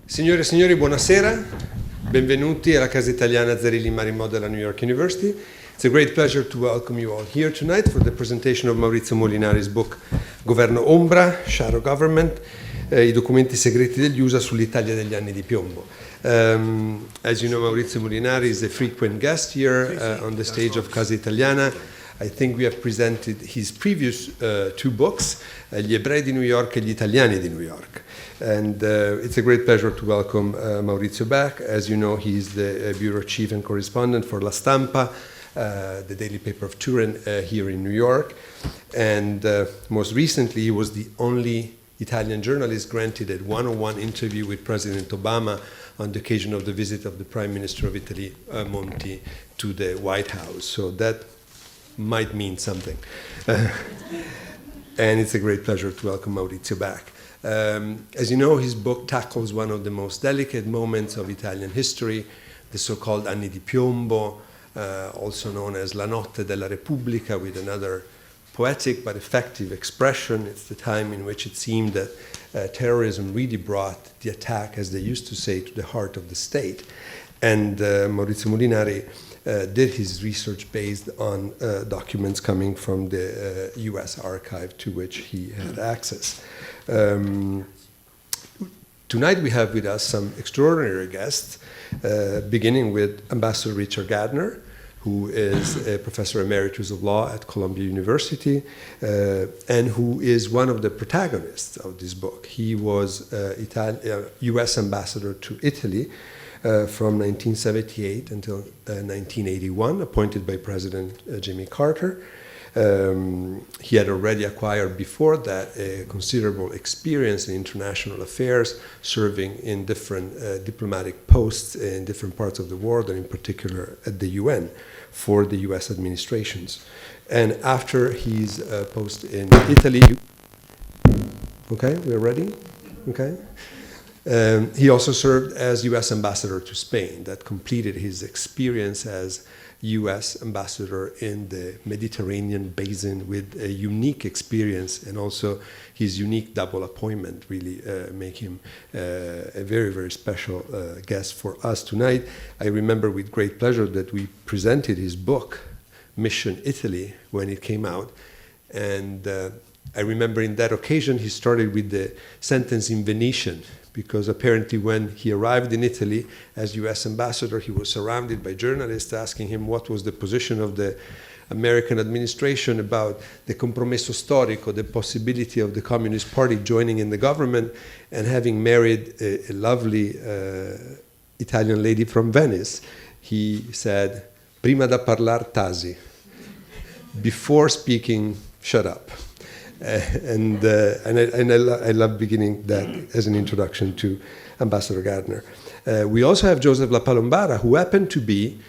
Signore e signori, buonasera. Benvenuti alla casa italiana zerilli-marimò della New York University. It's a great pleasure to welcome you all here tonight for the presentation of Maurizio Molinari's book Governo Ombra, Shadow Government, I documenti segreti degli USA sull'Italia degli anni di piombo. As you know, Maurizio Molinari is a frequent guest here on the stage of Casa Italiana. I think we have presented his previous two books, Gli ebrei di New York e Gli italiani di New York. And it's a great pleasure to welcome Maurizio back. As you know, he's the bureau chief and correspondent for La Stampa, the daily paper of Turin here in New York. And most recently, he was the only Italian journalist granted a one-on-one interview with President Obama on the occasion of the visit of the Prime Minister of Italy, Monti, to the White House. So that might mean something. And it's a great pleasure to welcome Maurizio back. As you know, his book tackles one of the most delicate moments of Italian history, the so-called Anni di piombo, also known as La notte della Repubblica, with another poetic but effective expression. It's the time in which it seemed that terrorism really brought the attack, as they used to say, to the heart of the state. And Maurizio Molinari did his research based on documents coming from the US archive to which he had access. Tonight we have with us some extraordinary guests, beginning with Ambassador Richard Gardner, who is a professor emeritus of law at Columbia University, and who is one of the protagonists of this book. He was US ambassador to Italy from 1978 until 1981, appointed by President Jimmy Carter. He had already acquired before that a considerable experience in international affairs, serving in different diplomatic posts in different parts of the world, and in particular at the UN for the US administrations. And after his post in Italy, okay, we're ready? Okay. He also served as US ambassador to Spain. That completed his experience as US ambassador in the Mediterranean basin, with a unique experience, and also his unique double appointment really make him a very, very special guest for us tonight. I remember with great pleasure that we presented his book, Mission Italy, when it came out. And I remember in that occasion he started with the sentence in Venetian, because apparently when he arrived in Italy as US ambassador, he was surrounded by journalists asking him what was the position of the American administration about the compromesso storico, the possibility of the Communist Party joining in the government, and having married a lovely Italian lady from Venice. He said, "Prima da parlar tasi," before speaking, shut up. And I love beginning that as an introduction to Ambassador Gardner. We also have Joseph LaPalombara, who happened to be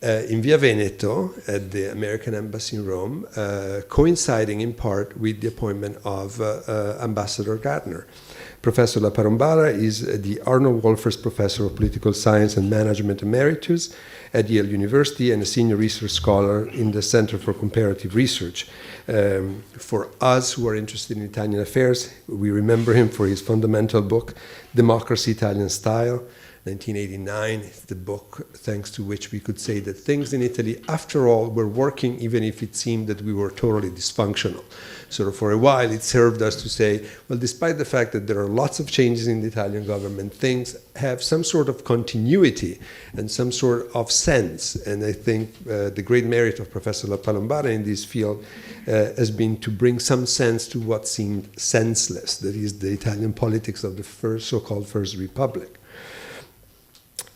in Via Veneto at the American Embassy in Rome, coinciding in part with the appointment of Ambassador Gardner. Professor LaPalombara is the Arnold Wolfers Professor of Political Science and Management Emeritus at Yale University and a senior research scholar in the Center for Comparative Research. For us who are interested in Italian affairs, we remember him for his fundamental book, Democracy, Italian Style, 1989. It's the book thanks to which we could say that things in Italy, after all, were working, even if it seemed that we were totally dysfunctional. So for a while, it served us to say, well, despite the fact that there are lots of changes in the Italian government, things have some sort of continuity and some sort of sense. And I think the great merit of Professor LaPalombara in this field has been to bring some sense to what seemed senseless, that is, the Italian politics of the so-called First Republic.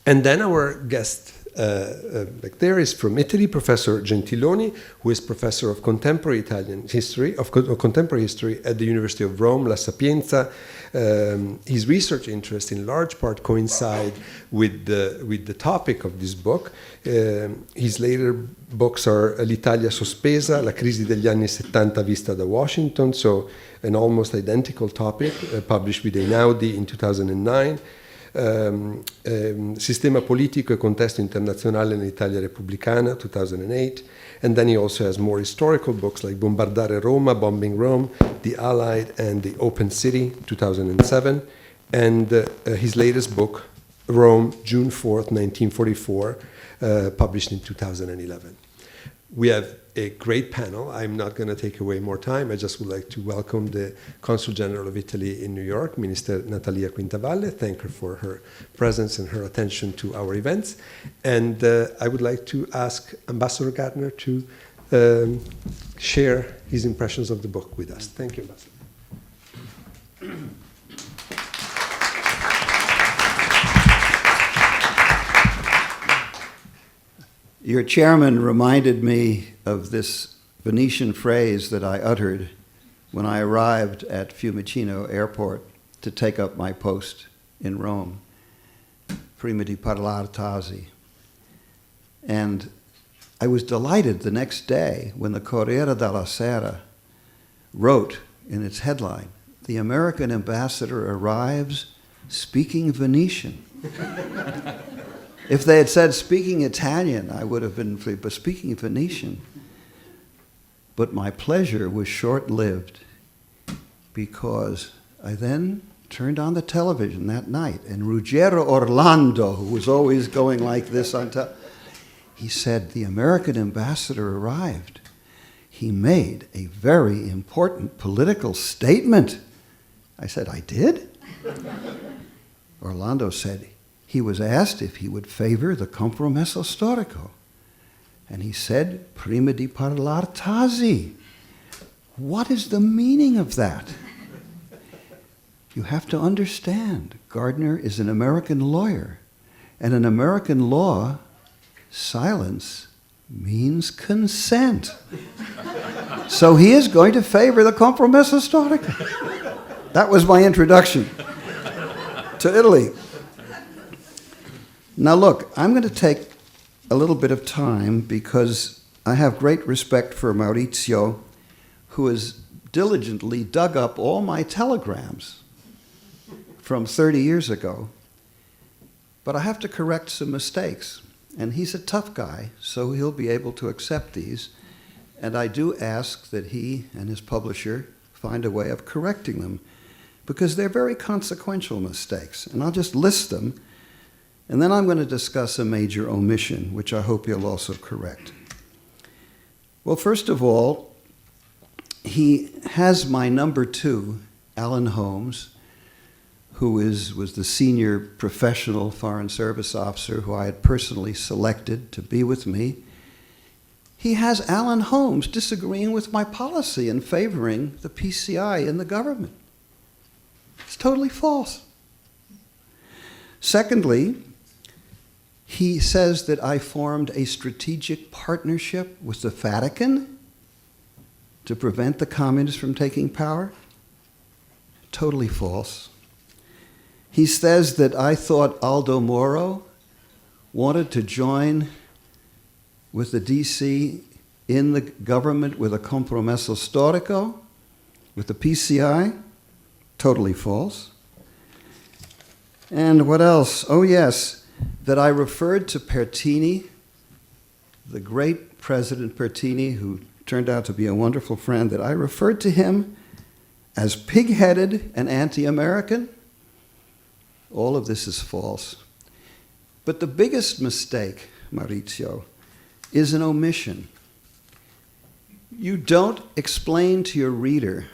And then our guest back there is from Italy, Professor Gentiloni, who is professor of contemporary Italian history, of contemporary history at the University of Rome, La Sapienza, His research interests in large part coincide with the topic of this book. His later books are L'Italia sospesa, La crisi degli anni 70 vista da Washington, so an almost identical topic, published with Einaudi in 2009. Sistema politico e contesto internazionale nell'Italia repubblicana, 2008. And then he also has more historical books like Bombardare Roma, Bombing Rome, The Allied and the Open City, 2007. And his latest book, Rome, June 4th, 1944, published in 2011. We have a great panel. I'm not going to take away more time. I just would like to welcome the Consul General of Italy in New York, Minister Natalia Quintavalle. Thank her for her presence and her attention to our events. And I would like to ask Ambassador Gardner to share his impressions of the book with us. Thank you, Ambassador. Your chairman reminded me of this Venetian phrase that I uttered when I arrived at Fiumicino Airport to take up my post in Rome, prima di parlar tasi. And I was delighted the next day when the Corriere della Sera wrote in its headline, "The American ambassador arrives speaking Venetian." If they had said speaking Italian, I would have been free, but speaking Venetian. But my pleasure was short-lived because I then turned on the television that night, and Ruggero Orlando, who was always going like this on he said, "The American ambassador arrived. He made a very important political statement." I said, "I did?" Orlando said, he was asked if he would favor the compromesso storico. And he said, prima di parlar tasi. What is the meaning of that? You have to understand, Gardner is an American lawyer. And in American law, silence means consent. So he is going to favor the compromesso storico. That was my introduction to Italy. Now look, I'm going to take a little bit of time because I have great respect for Maurizio, who has diligently dug up all my telegrams from 30 years ago. But I have to correct some mistakes. And he's a tough guy, so he'll be able to accept these. And I do ask that he and his publisher find a way of correcting them, because they're very consequential mistakes. And I'll just list them. And then I'm going to discuss a major omission, which I hope you'll also correct. Well, first of all, he has my number 2, Alan Holmes, who was the senior professional Foreign Service officer who I had personally selected to be with me. He has Alan Holmes disagreeing with my policy and favoring the PCI in the government. It's totally false. Secondly, he says that I formed a strategic partnership with the Vatican to prevent the communists from taking power. Totally false. He says that I thought Aldo Moro wanted to join with the DC in the government with a compromesso storico, with the PCI. Totally false. And what else? Oh, yes. That I referred to Pertini, the great President Pertini, who turned out to be a wonderful friend, that I referred to him as pig-headed and anti-American. All of this is false. But the biggest mistake, Maurizio, is an omission. You don't explain to your reader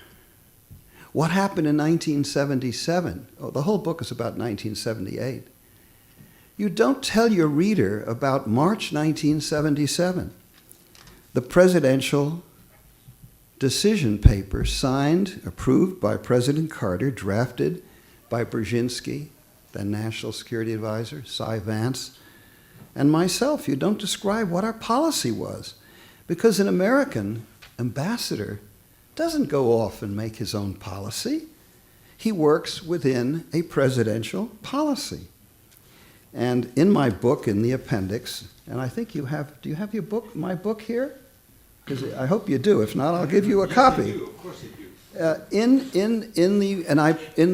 what happened in 1977. Oh, the whole book is about 1978. You don't tell your reader about March 1977, the presidential decision paper signed, approved by President Carter, drafted by Brzezinski, then National Security Advisor, Cy Vance, and myself. You don't describe what our policy was, because an American ambassador doesn't go off and make his own policy. he works within a presidential policy. And in my book, in the appendix, and I think you have, do you have your book, my book here? Because I hope you do. If not, I'll give you a copy. Of course you do. In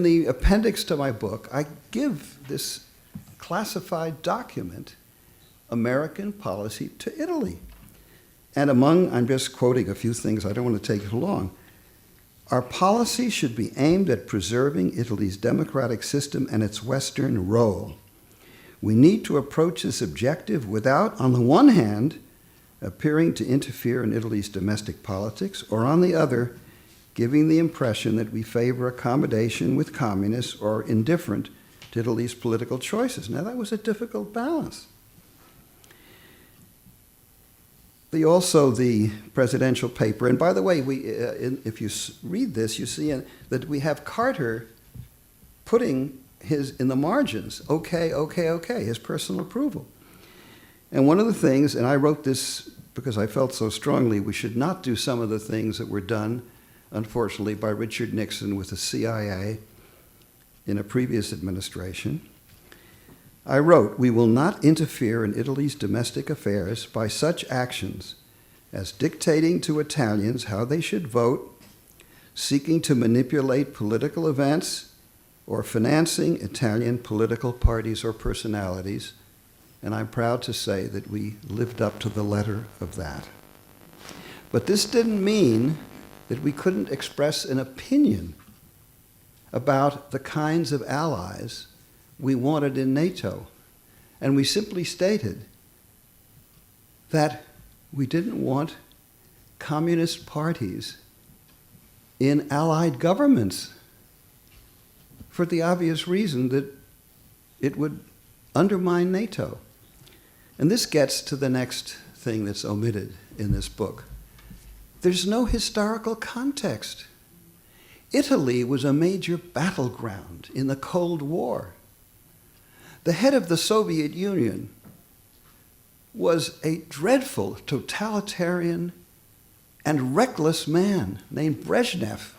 the appendix to my book, I give this classified document, American Policy to Italy. And I'm just quoting a few things, I don't want to take it long. Our policy should be aimed at preserving Italy's democratic system and its Western role. We need to approach this objective without, on the one hand, appearing to interfere in Italy's domestic politics, or on the other, giving the impression that we favor accommodation with communists or indifferent to Italy's political choices. Now, that was a difficult balance. Also the presidential paper, and by the way, if you read this, you see that we have Carter putting in the margins, okay, his personal approval. And one of the things, and I wrote this because I felt so strongly we should not do some of the things that were done, unfortunately, by Richard Nixon with the CIA in a previous administration. I wrote, "We will not interfere in Italy's domestic affairs by such actions as dictating to Italians how they should vote, seeking to manipulate political events, or financing Italian political parties or personalities." And I'm proud to say that we lived up to the letter of that. But this didn't mean that we couldn't express an opinion about the kinds of allies we wanted in NATO. And we simply stated that we didn't want communist parties in allied governments for the obvious reason that it would undermine NATO. And this gets to the next thing that's omitted in this book. There's no historical context. Italy was a major battleground in the Cold War. The head of the Soviet Union was a dreadful, totalitarian, and reckless man named Brezhnev,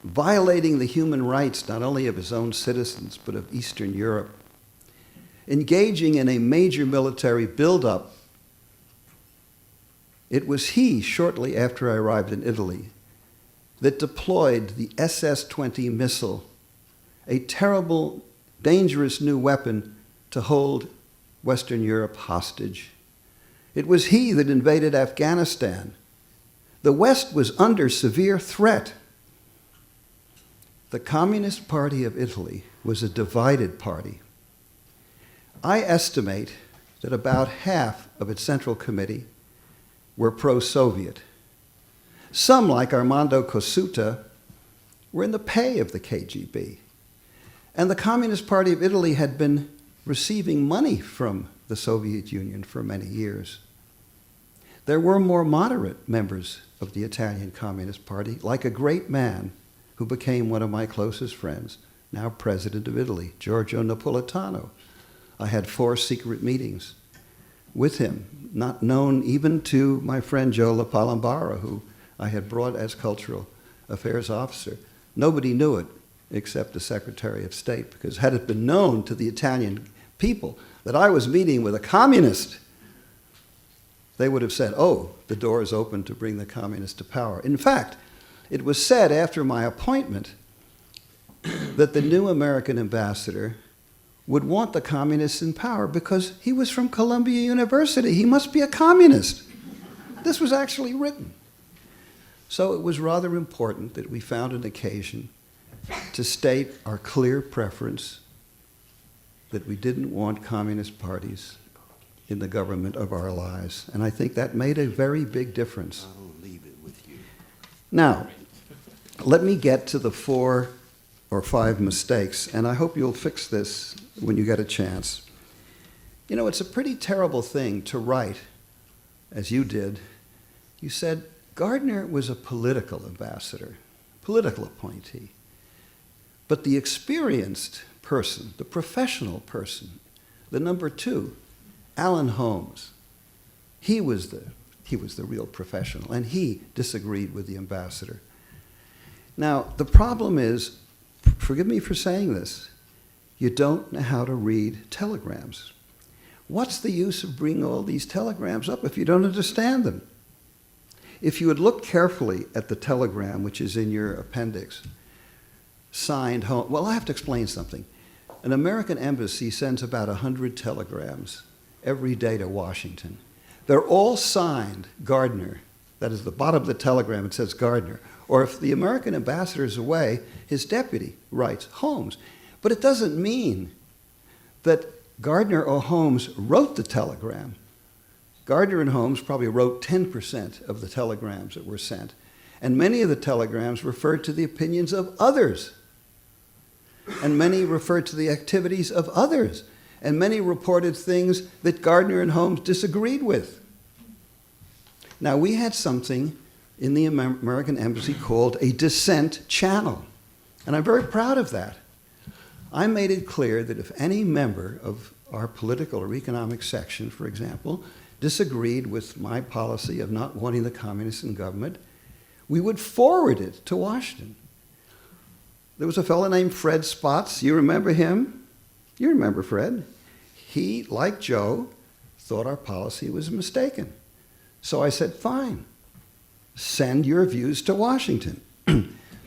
violating the human rights not only of his own citizens, but of Eastern Europe, engaging in a major military buildup. It was he, shortly after I arrived in Italy, that deployed the SS-20 missile, a terrible, dangerous new weapon to hold Western Europe hostage. It was he that invaded Afghanistan. The West was under severe threat. The Communist Party of Italy was a divided party. I estimate that about half of its Central Committee were pro-Soviet. Some, like Armando Cossutta, were in the pay of the KGB. And the Communist Party of Italy had been receiving money from the Soviet Union for many years. There were more moderate members of the Italian Communist Party, like a great man who became one of my closest friends, now President of Italy, Giorgio Napolitano. I had 4 secret meetings with him, not known even to my friend Joe LaPalombara, who I had brought as cultural affairs officer. Nobody knew it except the Secretary of State, because had it been known to the Italian people that I was meeting with a communist, they would have said, oh, the door is open to bring the communists to power. In fact, it was said after my appointment that the new American ambassador would want the communists in power because he was from Columbia University. He must be a communist. This was actually written. So it was rather important that we found an occasion to state our clear preference that we didn't want communist parties in the government of our lives. And I think that made a very big difference. I'll leave it with you. Now, let me get to the 4 or 5 mistakes, and I hope you'll fix this when you get a chance. You know, it's a pretty terrible thing to write, as you did. You said Gardner was a political ambassador, political appointee. But the experienced person, the professional person, the number 2, Alan Holmes, he was the real professional, and he disagreed with the ambassador. Now, the problem is forgive me for saying this, you don't know how to read telegrams. What's the use of bringing all these telegrams up if you don't understand them? If you would look carefully at the telegram, which is in your appendix, signed home, well, I have to explain something. An American embassy sends about 100 telegrams every day to Washington. They're all signed Gardner. That is the bottom of the telegram, it says Gardner. Or if the American ambassador is away, his deputy writes Holmes. But it doesn't mean that Gardner or Holmes wrote the telegram. Gardner and Holmes probably wrote 10% of the telegrams that were sent. And many of the telegrams referred to the opinions of others. And many referred to the activities of others. And many reported things that Gardner and Holmes disagreed with. Now, we had something in the American Embassy called a dissent channel. And I'm very proud of that. I made it clear that if any member of our political or economic section, for example, disagreed with my policy of not wanting the communists in government, we would forward it to Washington. There was a fellow named Fred Spots. You remember him? You remember Fred. He, like Joe, thought our policy was mistaken. So I said, fine, send your views to Washington.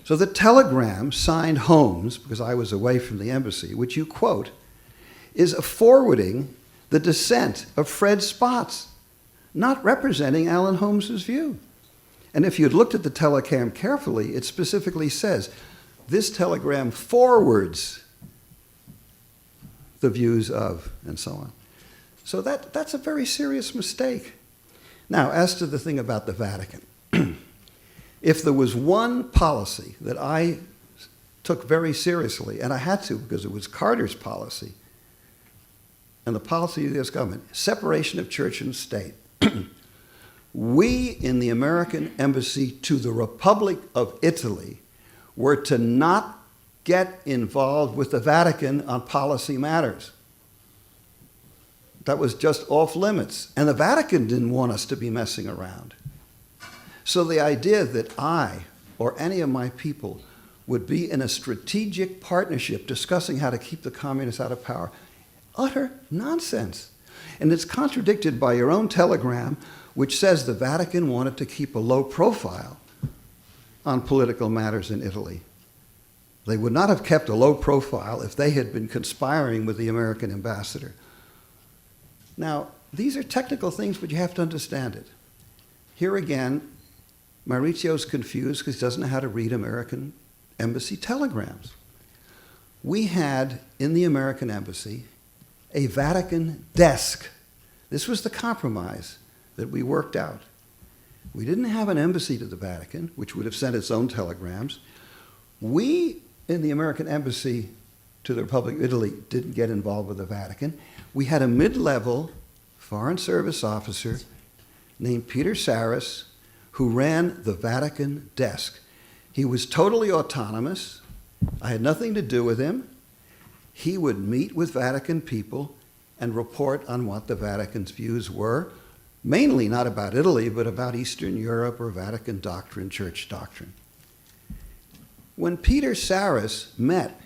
So the telegram signed Holmes, because I was away from the embassy, which you quote, is forwarding the dissent of Fred Spots, not representing Alan Holmes's view. And if you'd looked at the telegram carefully, it specifically says, this telegram forwards the views of, and so on. So that's a very serious mistake. Now, as to the thing about the Vatican, if there was one policy that I took very seriously, and I had to because it was Carter's policy, and the policy of the U.S. government, separation of church and state, we in the American Embassy to the Republic of Italy were to not get involved with the Vatican on policy matters. That was just off limits. And the Vatican didn't want us to be messing around. So the idea that I or any of my people would be in a strategic partnership discussing how to keep the communists out of power, utter nonsense. And it's contradicted by your own telegram, which says the Vatican wanted to keep a low profile on political matters in Italy. They would not have kept a low profile if they had been conspiring with the American ambassador. Now, these are technical things, but you have to understand it. Here again, Maurizio's confused because he doesn't know how to read American embassy telegrams. We had, in the American embassy, a Vatican desk. This was the compromise that we worked out. We didn't have an embassy to the Vatican, which would have sent its own telegrams. We, in the American embassy to the Republic of Italy, didn't get involved with the Vatican. We had a mid-level foreign service officer named Peter Saris who ran the Vatican desk. He was totally autonomous. I had nothing to do with him. He would meet with Vatican people and report on what the Vatican's views were, mainly not about Italy, but about Eastern Europe or Vatican doctrine, church doctrine. When Peter Saris met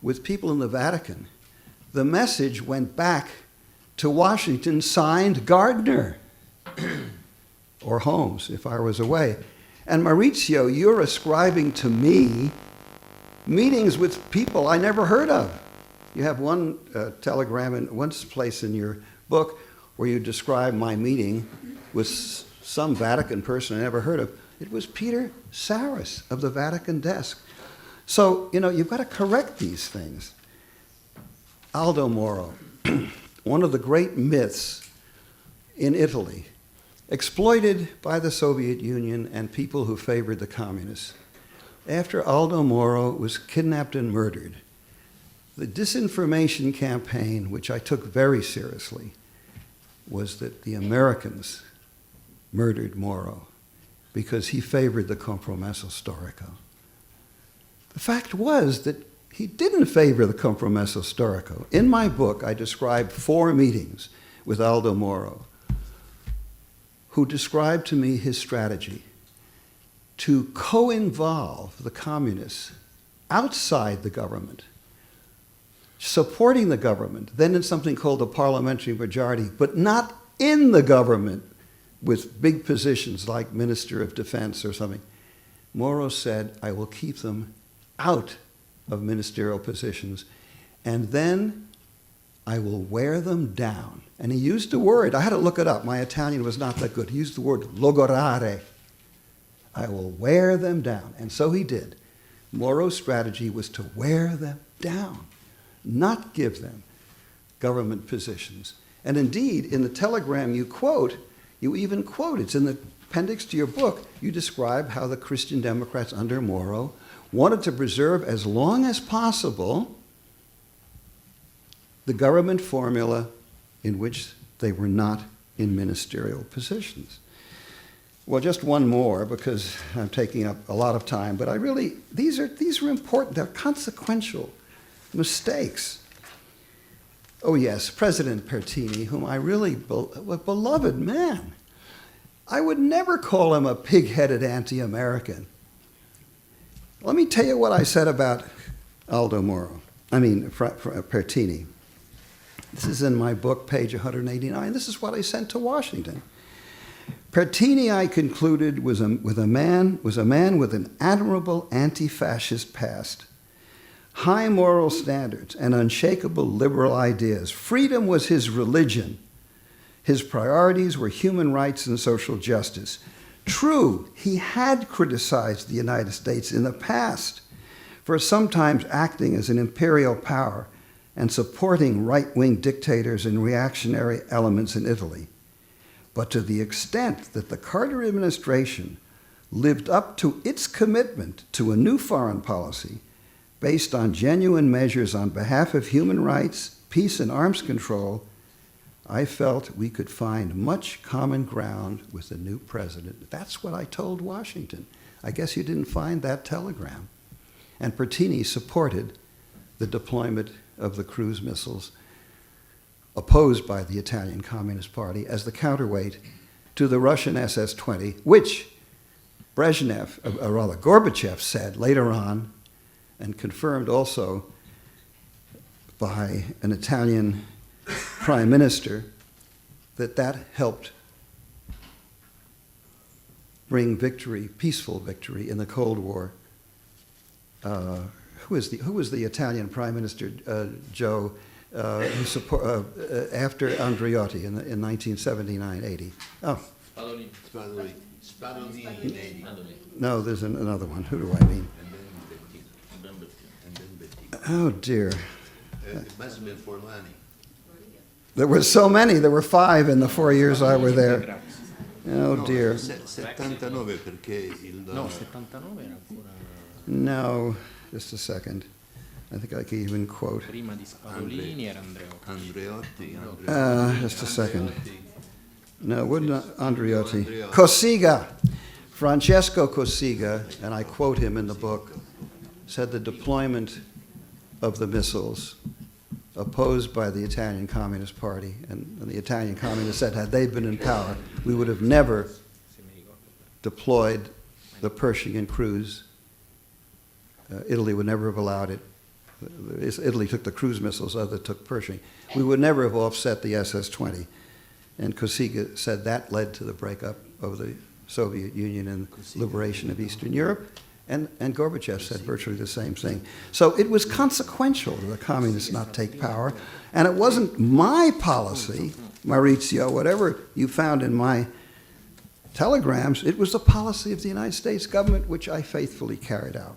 with people in the Vatican, the message went back to Washington, signed Gardner, or Holmes, if I was away. And Maurizio, you're ascribing to me meetings with people I never heard of. You have one telegram in one place in your book where you describe my meeting with some Vatican person I never heard of. It was Peter Saris of the Vatican desk. So, you've got to correct these things. Aldo Moro, one of the great myths in Italy, exploited by the Soviet Union and people who favored the communists. After Aldo Moro was kidnapped and murdered, the disinformation campaign, which I took very seriously, was that the Americans murdered Moro because he favored the compromesso storico. The fact was that he didn't favor the compromesso storico. In my book, I described 4 meetings with Aldo Moro, who described to me his strategy to co-involve the communists outside the government, supporting the government, then in something called a parliamentary majority, but not in the government with big positions like Minister of Defense or something. Moro said, I will keep them out of ministerial positions, and then I will wear them down. And he used a word, I had to look it up, my Italian was not that good. He used the word logorare. I will wear them down. And so he did. Moro's strategy was to wear them down, not give them government positions. And indeed, in the telegram you quote, you even quote, it's in the appendix to your book, you describe how the Christian Democrats under Moro wanted to preserve as long as possible the government formula in which they were not in ministerial positions. Well, just one more, because I'm taking up a lot of time, but these are important, they're consequential mistakes. Oh yes, President Pertini, whom I really, a beloved man. I would never call him a pig-headed anti-American. Let me tell you what I said about Pertini. This is in my book, page 189. This is what I sent to Washington. Pertini, I concluded, was a man with an admirable anti-fascist past, high moral standards, and unshakable liberal ideas. Freedom was his religion. His priorities were human rights and social justice. True, he had criticized the United States in the past for sometimes acting as an imperial power and supporting right-wing dictators and reactionary elements in Italy. But to the extent that the Carter administration lived up to its commitment to a new foreign policy based on genuine measures on behalf of human rights, peace, and arms control, I felt we could find much common ground with the new president. That's what I told Washington. I guess you didn't find that telegram. And Pertini supported the deployment of the cruise missiles opposed by the Italian Communist Party as the counterweight to the Russian SS-20, which Gorbachev said later on, and confirmed also by an Italian prime minister, that helped bring victory, peaceful victory in the Cold War. Who was the Italian prime minister, Joe, after Andreotti in 1979-80? Oh. Spadolini in 80. No, there's another one. Who do I mean? Oh, dear. It must have been Forlani. There were so many. There were 5 in the 4 years I were there. Oh, dear. 79 perché il... No, 79 era ancora... No, just a second. I think I can even quote. Prima di Spadolini era Andreotti. Just a second. No, wouldn't Andreotti. Cossiga. Francesco Cossiga, and I quote him in the book, said the deployment of the missiles opposed by the Italian Communist Party, and the Italian Communists said had they been in power, we would have never deployed the Pershing cruise. Italy would never have allowed it. Italy took the cruise missiles, others took Pershing. We would never have offset the SS-20. And Cossiga said that led to the breakup of the Soviet Union and liberation of Eastern Europe. And Gorbachev said virtually the same thing. So it was consequential that the communists not take power. And it wasn't my policy, Maurizio, whatever you found in my telegrams, it was the policy of the United States government, which I faithfully carried out.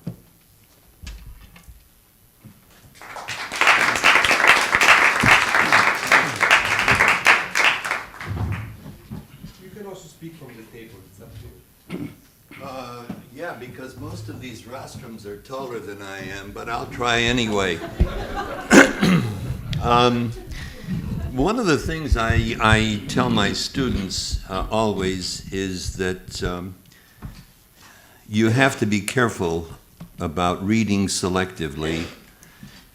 You can also speak from the table. It's up to you. Yeah, because most of these rostrums are taller than I am, but I'll try anyway. One of the things I tell my students always is that you have to be careful about reading selectively.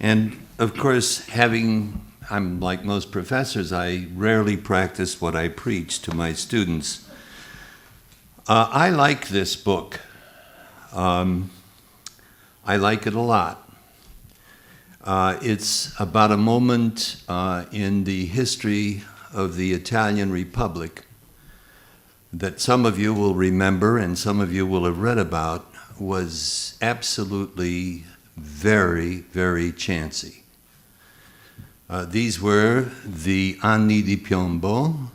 And of course, I'm like most professors, I rarely practice what I preach to my students. I like this book. I like it a lot. It's about a moment in the history of the Italian Republic that some of you will remember and some of you will have read about, was absolutely very, very chancy. These were the Anni di piombo.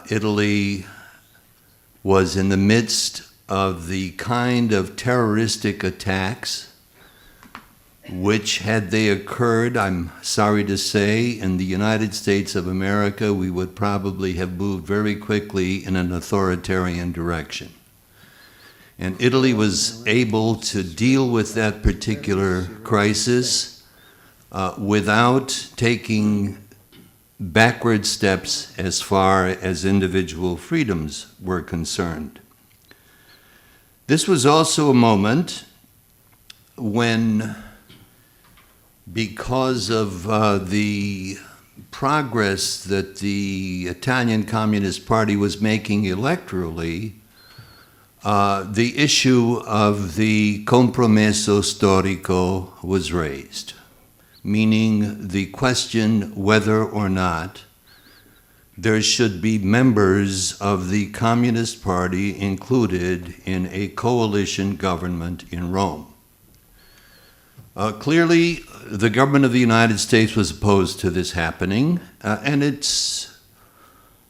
Italy was in the midst of the kind of terroristic attacks which, had they occurred, I'm sorry to say, in the United States of America, we would probably have moved very quickly in an authoritarian direction. And Italy was able to deal with that particular crisis without taking backward steps as far as individual freedoms were concerned. This was also a moment when, because of the progress that the Italian Communist Party was making electorally, the issue of the compromesso storico was raised, meaning the question whether or not there should be members of the Communist Party included in a coalition government in Rome. Clearly, the government of the United States was opposed to this happening, and it's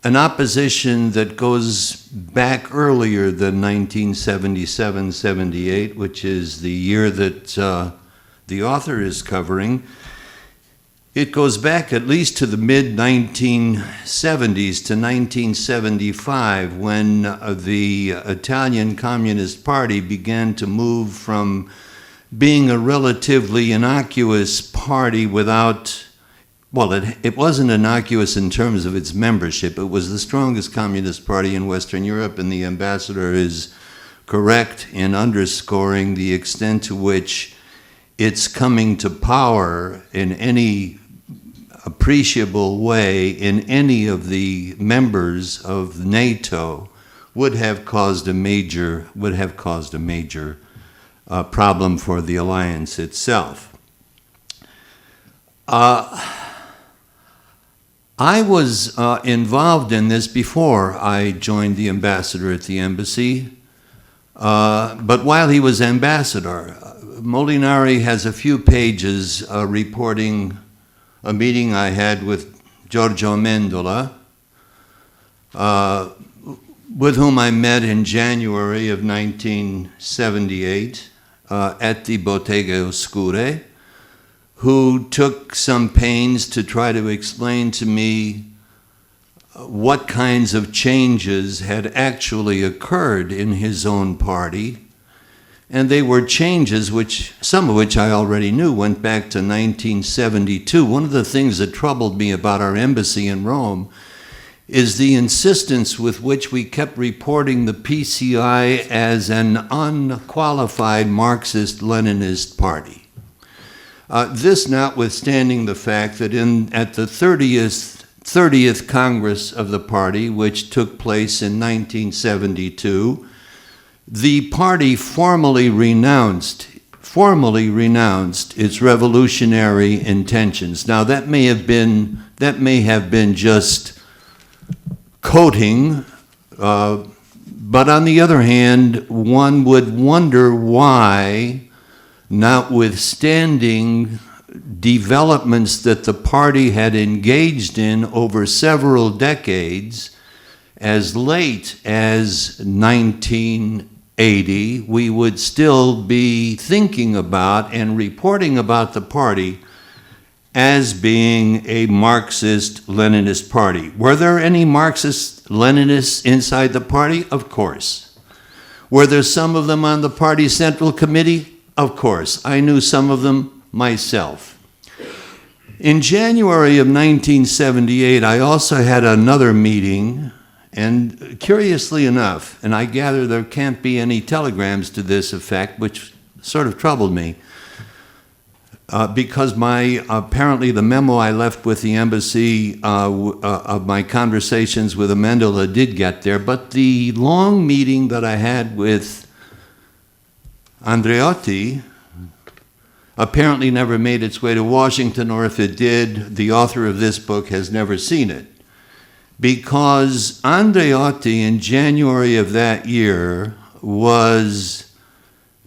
an opposition that goes back earlier than 1977-78, which is the year that the author is covering. It goes back at least to the mid-1970s, to 1975, when the Italian Communist Party began to move from being a relatively innocuous party without, well, it wasn't innocuous in terms of its membership. It was the strongest communist party in Western Europe, and the ambassador is correct in underscoring the extent to which its coming to power in any appreciable way in any of the members of NATO would have caused a major problem for the alliance itself. I was involved in this before I joined the ambassador at the embassy, but while he was ambassador, Molinari has a few pages reporting a meeting I had with Giorgio Amendola, with whom I met in January of 1978 at the Bottega Oscure, who took some pains to try to explain to me what kinds of changes had actually occurred in his own party. And they were changes which, some of which I already knew, went back to 1972. One of the things that troubled me about our embassy in Rome is the insistence with which we kept reporting the PCI as an unqualified Marxist-Leninist party. This notwithstanding the fact that at the 30th Congress of the party, which took place in 1972, the party formally renounced its revolutionary intentions. Now that may have been just coding, but on the other hand, one would wonder why, notwithstanding developments that the party had engaged in over several decades, as late as 1980, we would still be thinking about and reporting about the party as being a Marxist-Leninist party. Were there any Marxist-Leninists inside the party? Of course. Were there some of them on the party central committee? Of course. I knew some of them myself. In January of 1978, I also had another meeting, and curiously enough, and I gather there can't be any telegrams to this effect, which sort of troubled me, because apparently the memo I left with the embassy of my conversations with Amendola did get there, but the long meeting that I had with Andreotti apparently never made its way to Washington, or if it did, the author of this book has never seen it. Because Andreotti, in January of that year, was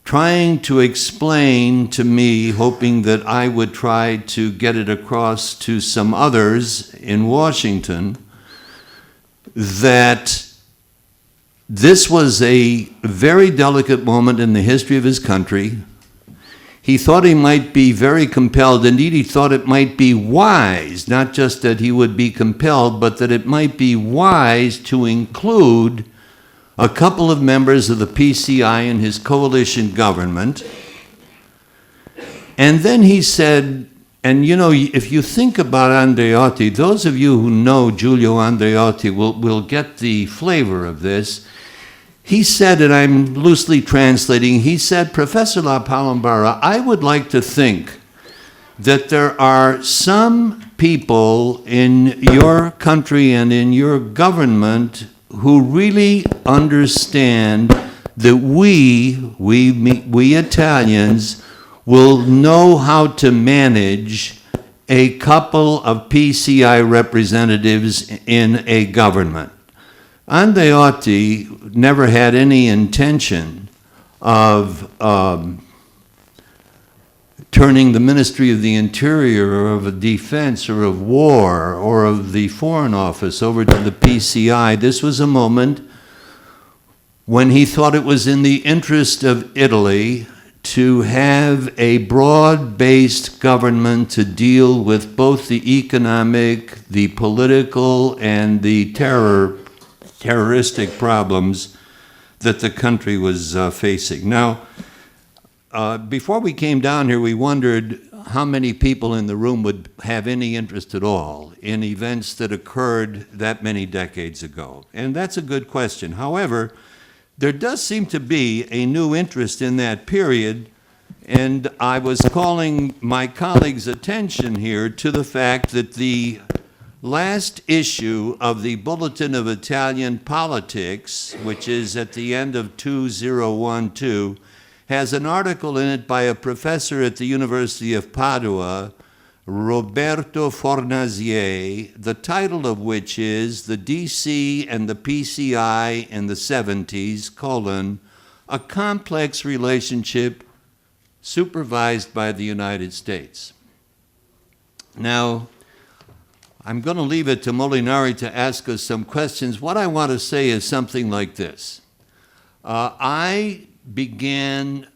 trying to explain to me, hoping that I would try to get it across to some others in Washington, that this was a very delicate moment in the history of his country. He thought he might be very compelled. Indeed, he thought it might be wise, not just that he would be compelled, but that it might be wise to include a couple of members of the PCI in his coalition government. And then he said, and you know, if you think about Andreotti, those of you who know Giulio Andreotti will get the flavor of this. He said, and I'm loosely translating, he said, Professor LaPalombara, I would like to think that there are some people in your country and in your government who really understand that we Italians will know how to manage a couple of PCI representatives in a government. Andreotti never had any intention of turning the Ministry of the Interior or of Defense or of War or of the Foreign Office over to the PCI. This was a moment when he thought it was in the interest of Italy to have a broad-based government to deal with both the economic, the political, and the terroristic problems that the country was facing. Now, before we came down here, we wondered how many people in the room would have any interest at all in events that occurred that many decades ago. And that's a good question. However, there does seem to be a new interest in that period, and I was calling my colleagues' attention here to the fact that the last issue of the Bulletin of Italian Politics, which is at the end of 2012, has an article in it by a professor at the University of Padua, Roberto Fornazier, the title of which is The DC and the PCI in the 70s, a complex relationship supervised by the United States. Now, I'm going to leave it to Molinari to ask us some questions. What I want to say is something like this. I began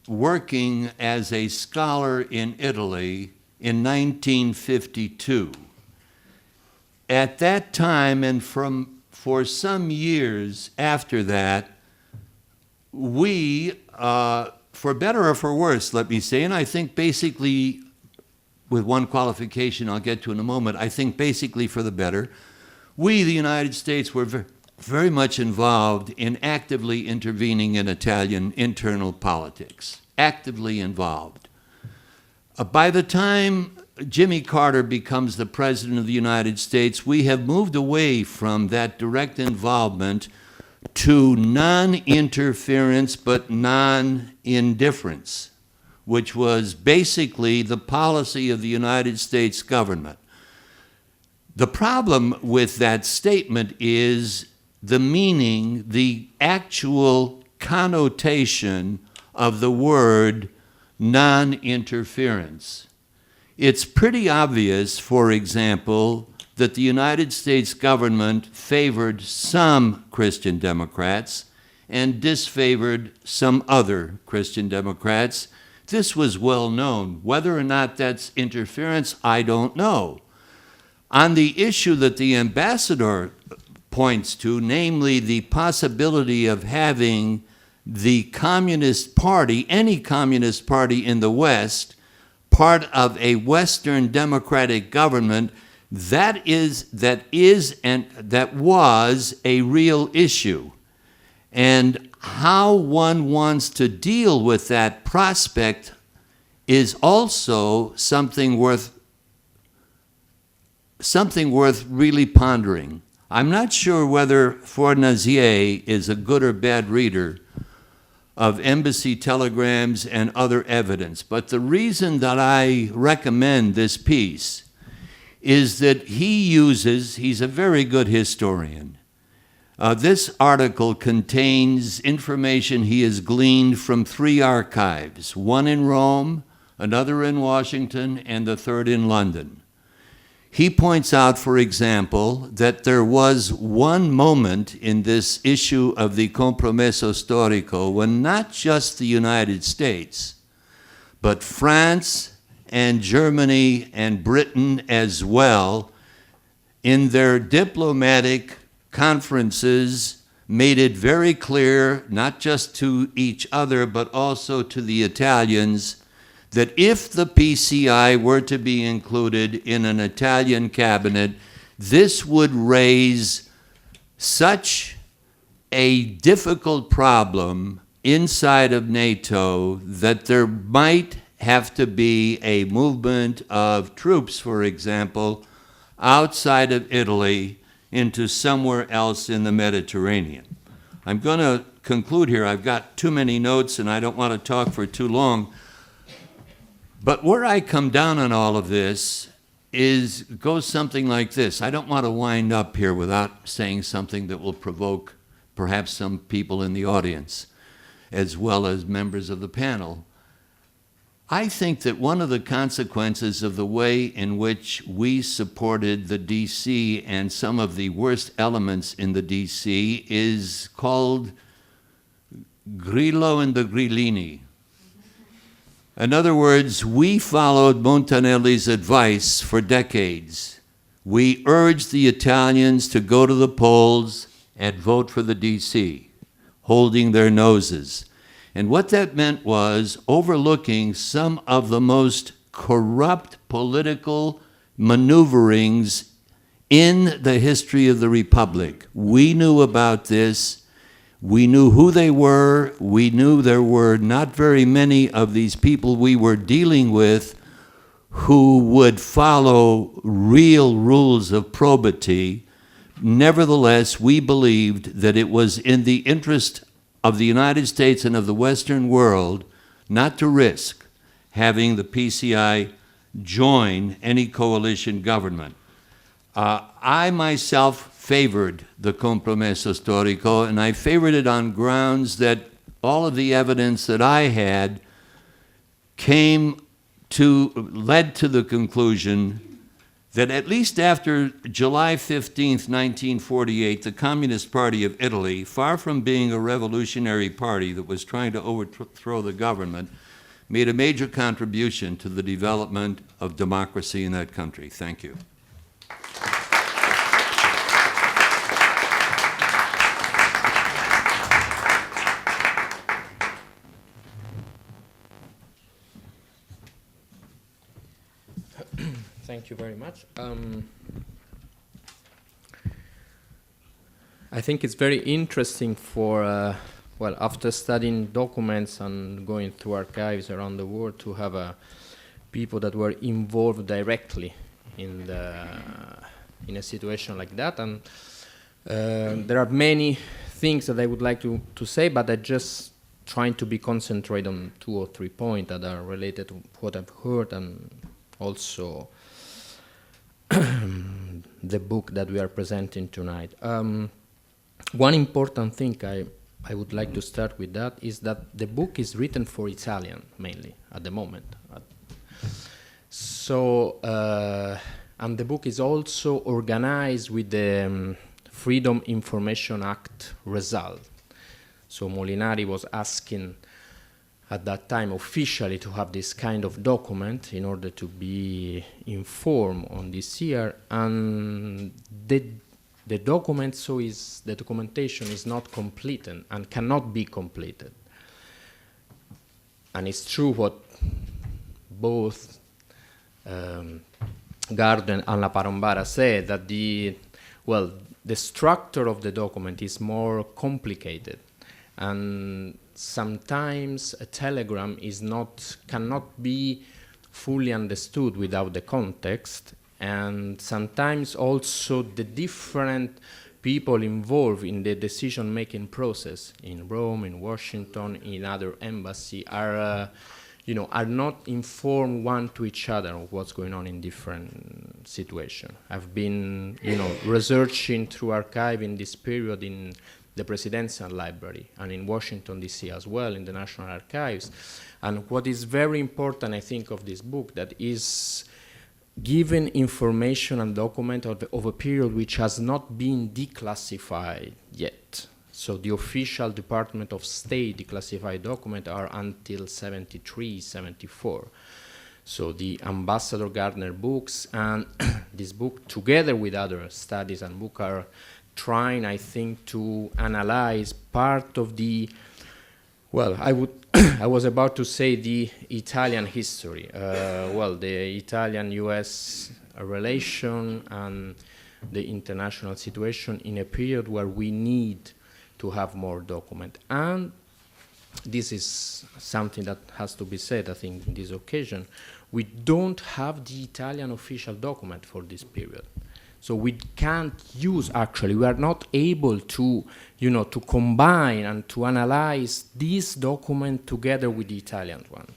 working as a scholar in Italy in 1952. At that time, and for some years after that, we, for better or for worse, let me say, and I think basically, with one qualification I'll get to in a moment, I think basically for the better, we, the United States, were very much involved in actively intervening in Italian internal politics, actively involved. By the time Jimmy Carter becomes the President of the United States, we have moved away from that direct involvement to non-interference but non-indifference, which was basically the policy of the United States government. The problem with that statement is the meaning, the actual connotation of the word non-interference. It's pretty obvious, for example, that the United States government favored some Christian Democrats and disfavored some other Christian Democrats. This was well known. Whether or not that's interference, I don't know. On the issue that the ambassador points to, namely the possibility of having the Communist Party, any Communist Party in the West, part of a Western democratic government, that was a real issue. And how one wants to deal with that prospect is also something worth really pondering. I'm not sure whether Fornazier is a good or bad reader, of embassy telegrams and other evidence. But the reason that I recommend this piece is that he's a very good historian. This article contains information he has gleaned from 3 archives, one in Rome, another in Washington, and the third in London. He points out, for example, that there was one moment in this issue of the Compromesso Storico when not just the United States, but France and Germany and Britain as well, in their diplomatic conferences, made it very clear, not just to each other, but also to the Italians, that if the PCI were to be included in an Italian cabinet, this would raise such a difficult problem inside of NATO that there might have to be a movement of troops, for example, outside of Italy into somewhere else in the Mediterranean. I'm going to conclude here. I've got too many notes and I don't want to talk for too long. But where I come down on all of this goes something like this. I don't want to wind up here without saying something that will provoke perhaps some people in the audience, as well as members of the panel. I think that one of the consequences of the way in which we supported the DC and some of the worst elements in the DC is called Grillo and the Grillini. In other words, we followed Montanelli's advice for decades. We urged the Italians to go to the polls and vote for the DC, holding their noses. And what that meant was overlooking some of the most corrupt political maneuverings in the history of the Republic. We knew about this. We knew who they were. We knew there were not very many of these people we were dealing with who would follow real rules of probity. Nevertheless, we believed that it was in the interest of the United States and of the Western world not to risk having the PCI join any coalition government. I myself favored the Compromesso Storico, and I favored it on grounds that all of the evidence that I had led to the conclusion that at least after July 15th, 1948, the Communist Party of Italy, far from being a revolutionary party that was trying to overthrow the government, made a major contribution to the development of democracy in that country. Thank you. Thank you very much. I think it's very interesting for, well, after studying documents and going through archives around the world, to have people that were involved directly in a situation like that. And there are many things that I would like to say, but I just trying to be concentrated on 2 or 3 points that are related to what I've heard and also the book that we are presenting tonight. One important thing I would like to start with that is that the book is written for Italian mainly at the moment. So, and the book is also organized with the Freedom Information Act result. So Molinari was asking at that time officially to have this kind of document in order to be informed on this year, and the document, so is the documentation is not completed and cannot be completed. And it's true what both Gardner and LaPalombara said, that the structure of the document is more complicated, and sometimes a telegram cannot be fully understood without the context, and sometimes also the different people involved in the decision-making process in Rome, in Washington, in other embassy are not informed one to each other of what's going on in different situations. I've been, researching through archive in this period in the Presidential Library and in Washington, D.C. as well, in the National Archives. And what is very important, I think, of this book, that is given information and document of a period which has not been declassified yet. So the official Department of State declassified documents are until 73, 74. So the Ambassador Gardner books and this book, together with other studies and books, are trying, I think, to analyze part of the, I was about to say the Italian history. The Italian-US relation and the international situation in a period where we need to have more document. And this is something that has to be said, I think, in this occasion. We don't have the Italian official document for this period. So we can't use, actually, we are not able to, to combine and to analyze this document together with the Italian one.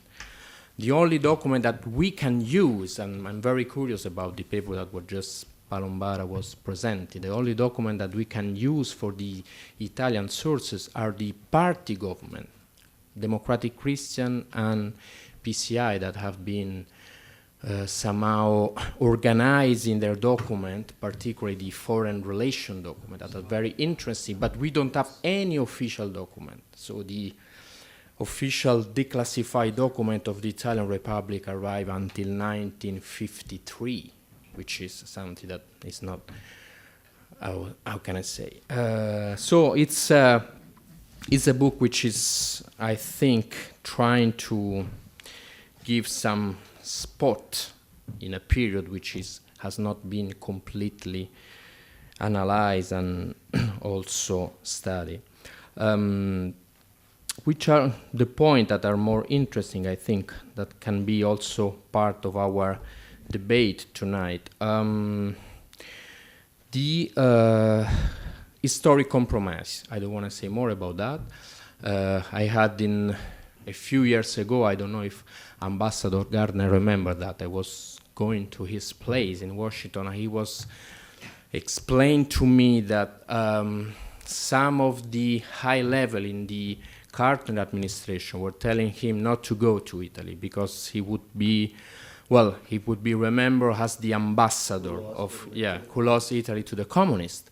The only document that we can use, and I'm very curious about the paper that was just LaPalombara was presented, the only document that we can use for the Italian sources are the party government, Democratic Christian and PCI, that have been somehow organizing their document, particularly the foreign relation document, that are very interesting, but we don't have any official document. So the official declassified document of the Italian Republic arrived until 1953, which is something that is not, how can I say? So it's a book which is, I think, trying to give some spot in a period which has not been completely analyzed and also studied. Which are the points that are more interesting, I think, that can be also part of our debate tonight. The historic compromise. I don't want to say more about that. I had a few years ago, I don't know if Ambassador Gardner remember that, I was going to his place in Washington, and he was explained to me that some of the high level in the Carter administration were telling him not to go to Italy because he would be remembered as the ambassador who lost Italy to the communists.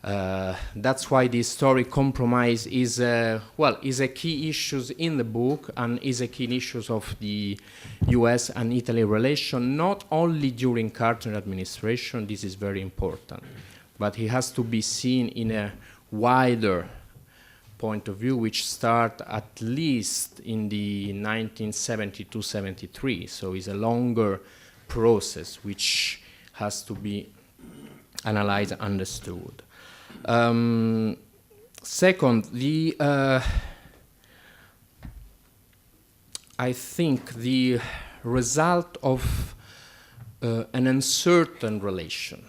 That's why the historic compromise is a key issue in the book and is a key issue of the U.S. and Italy relation, not only during Carter administration, this is very important, but it has to be seen in a wider point of view, which start at least in the 1972-73, so it's a longer process which has to be analyzed and understood. Second, I think the result of an uncertain relation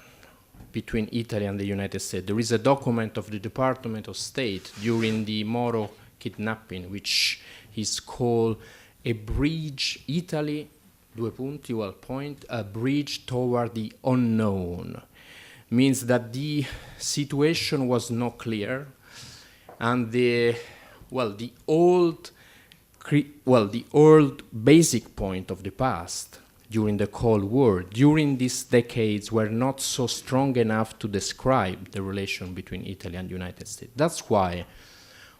between Italy and the United States. There is a document of the Department of State during the Moro kidnapping, which is called a bridge, Italy, a bridge toward the unknown. Means that the situation was not clear, and the old basic point of the past during the Cold War, during these decades, were not so strong enough to describe the relation between Italy and the United States. That's why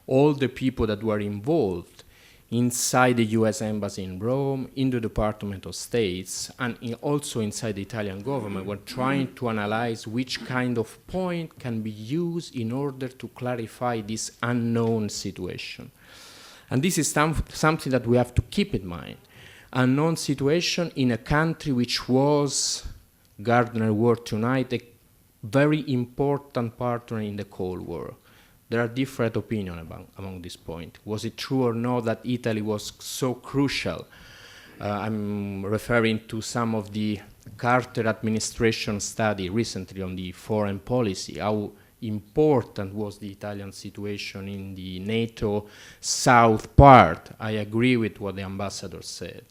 all the people that were involved inside the US Embassy in Rome, in the Department of States, and also inside the Italian government were trying to analyze which kind of point can be used in order to clarify this unknown situation. And this is something that we have to keep in mind. Unknown situation in a country which was, Gardner word tonight, a very important partner in the Cold War. There are different opinions among this point. Was it true or not that Italy was so crucial? I'm referring to some of the Carter administration study recently on the foreign policy, how important was the Italian situation in the NATO south part. I agree with what the ambassador said.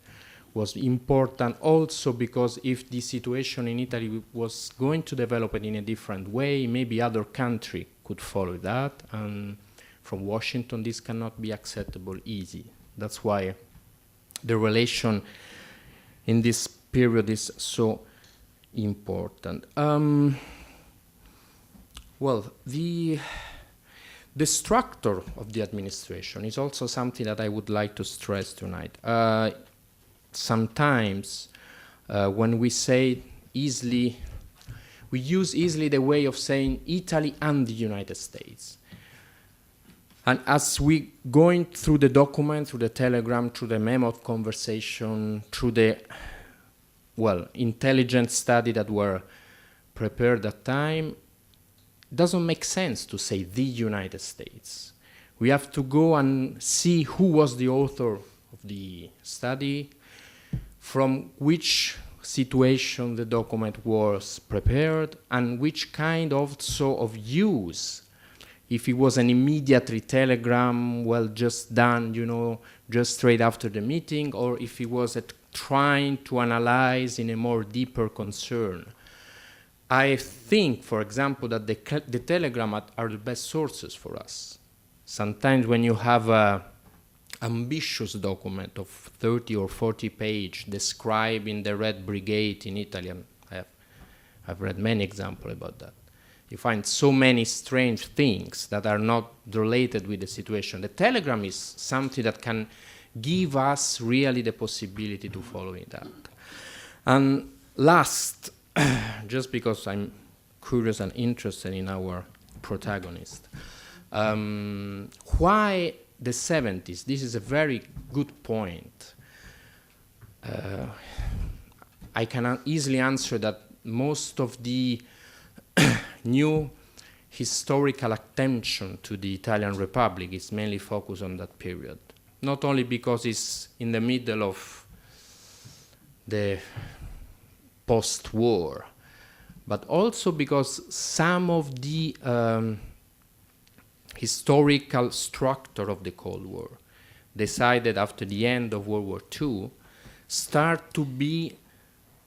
Was important also because if the situation in Italy was going to develop it in a different way, maybe other country could follow that, and from Washington this cannot be acceptable easy. That's why the relation in this period is so important. Well, the structure of the administration is also something that I would like to stress tonight. Sometimes when we say easily, we use easily the way of saying Italy and the United States. And as we going through the document, through the telegram, through the memo conversation, through the, well, intelligence study that were prepared at time, it doesn't make sense to say the United States. We have to go and see who was the author of the study, from which situation the document was prepared, and which kind also of use. If it was an immediate telegram, well, just done, you know, just straight after the meeting, or if it was trying to analyze in a more deeper concern. I think, for example, that the telegram are the best sources for us. Sometimes when you have a ambitious document of 30 or 40 pages describing the Red Brigade in Italy, and I've read many examples about that. You find so many strange things that are not related with the situation. The telegram is something that can give us really the possibility to follow it up. And last, just because I'm curious and interested in our protagonist, why the 70s? This is a very good point. I can easily answer that most of the new historical attention to the Italian Republic is mainly focused on that period. Not only because it's in the middle of the post-war, but also because some of the historical structure of the Cold War, decided after the end of World War II, start to be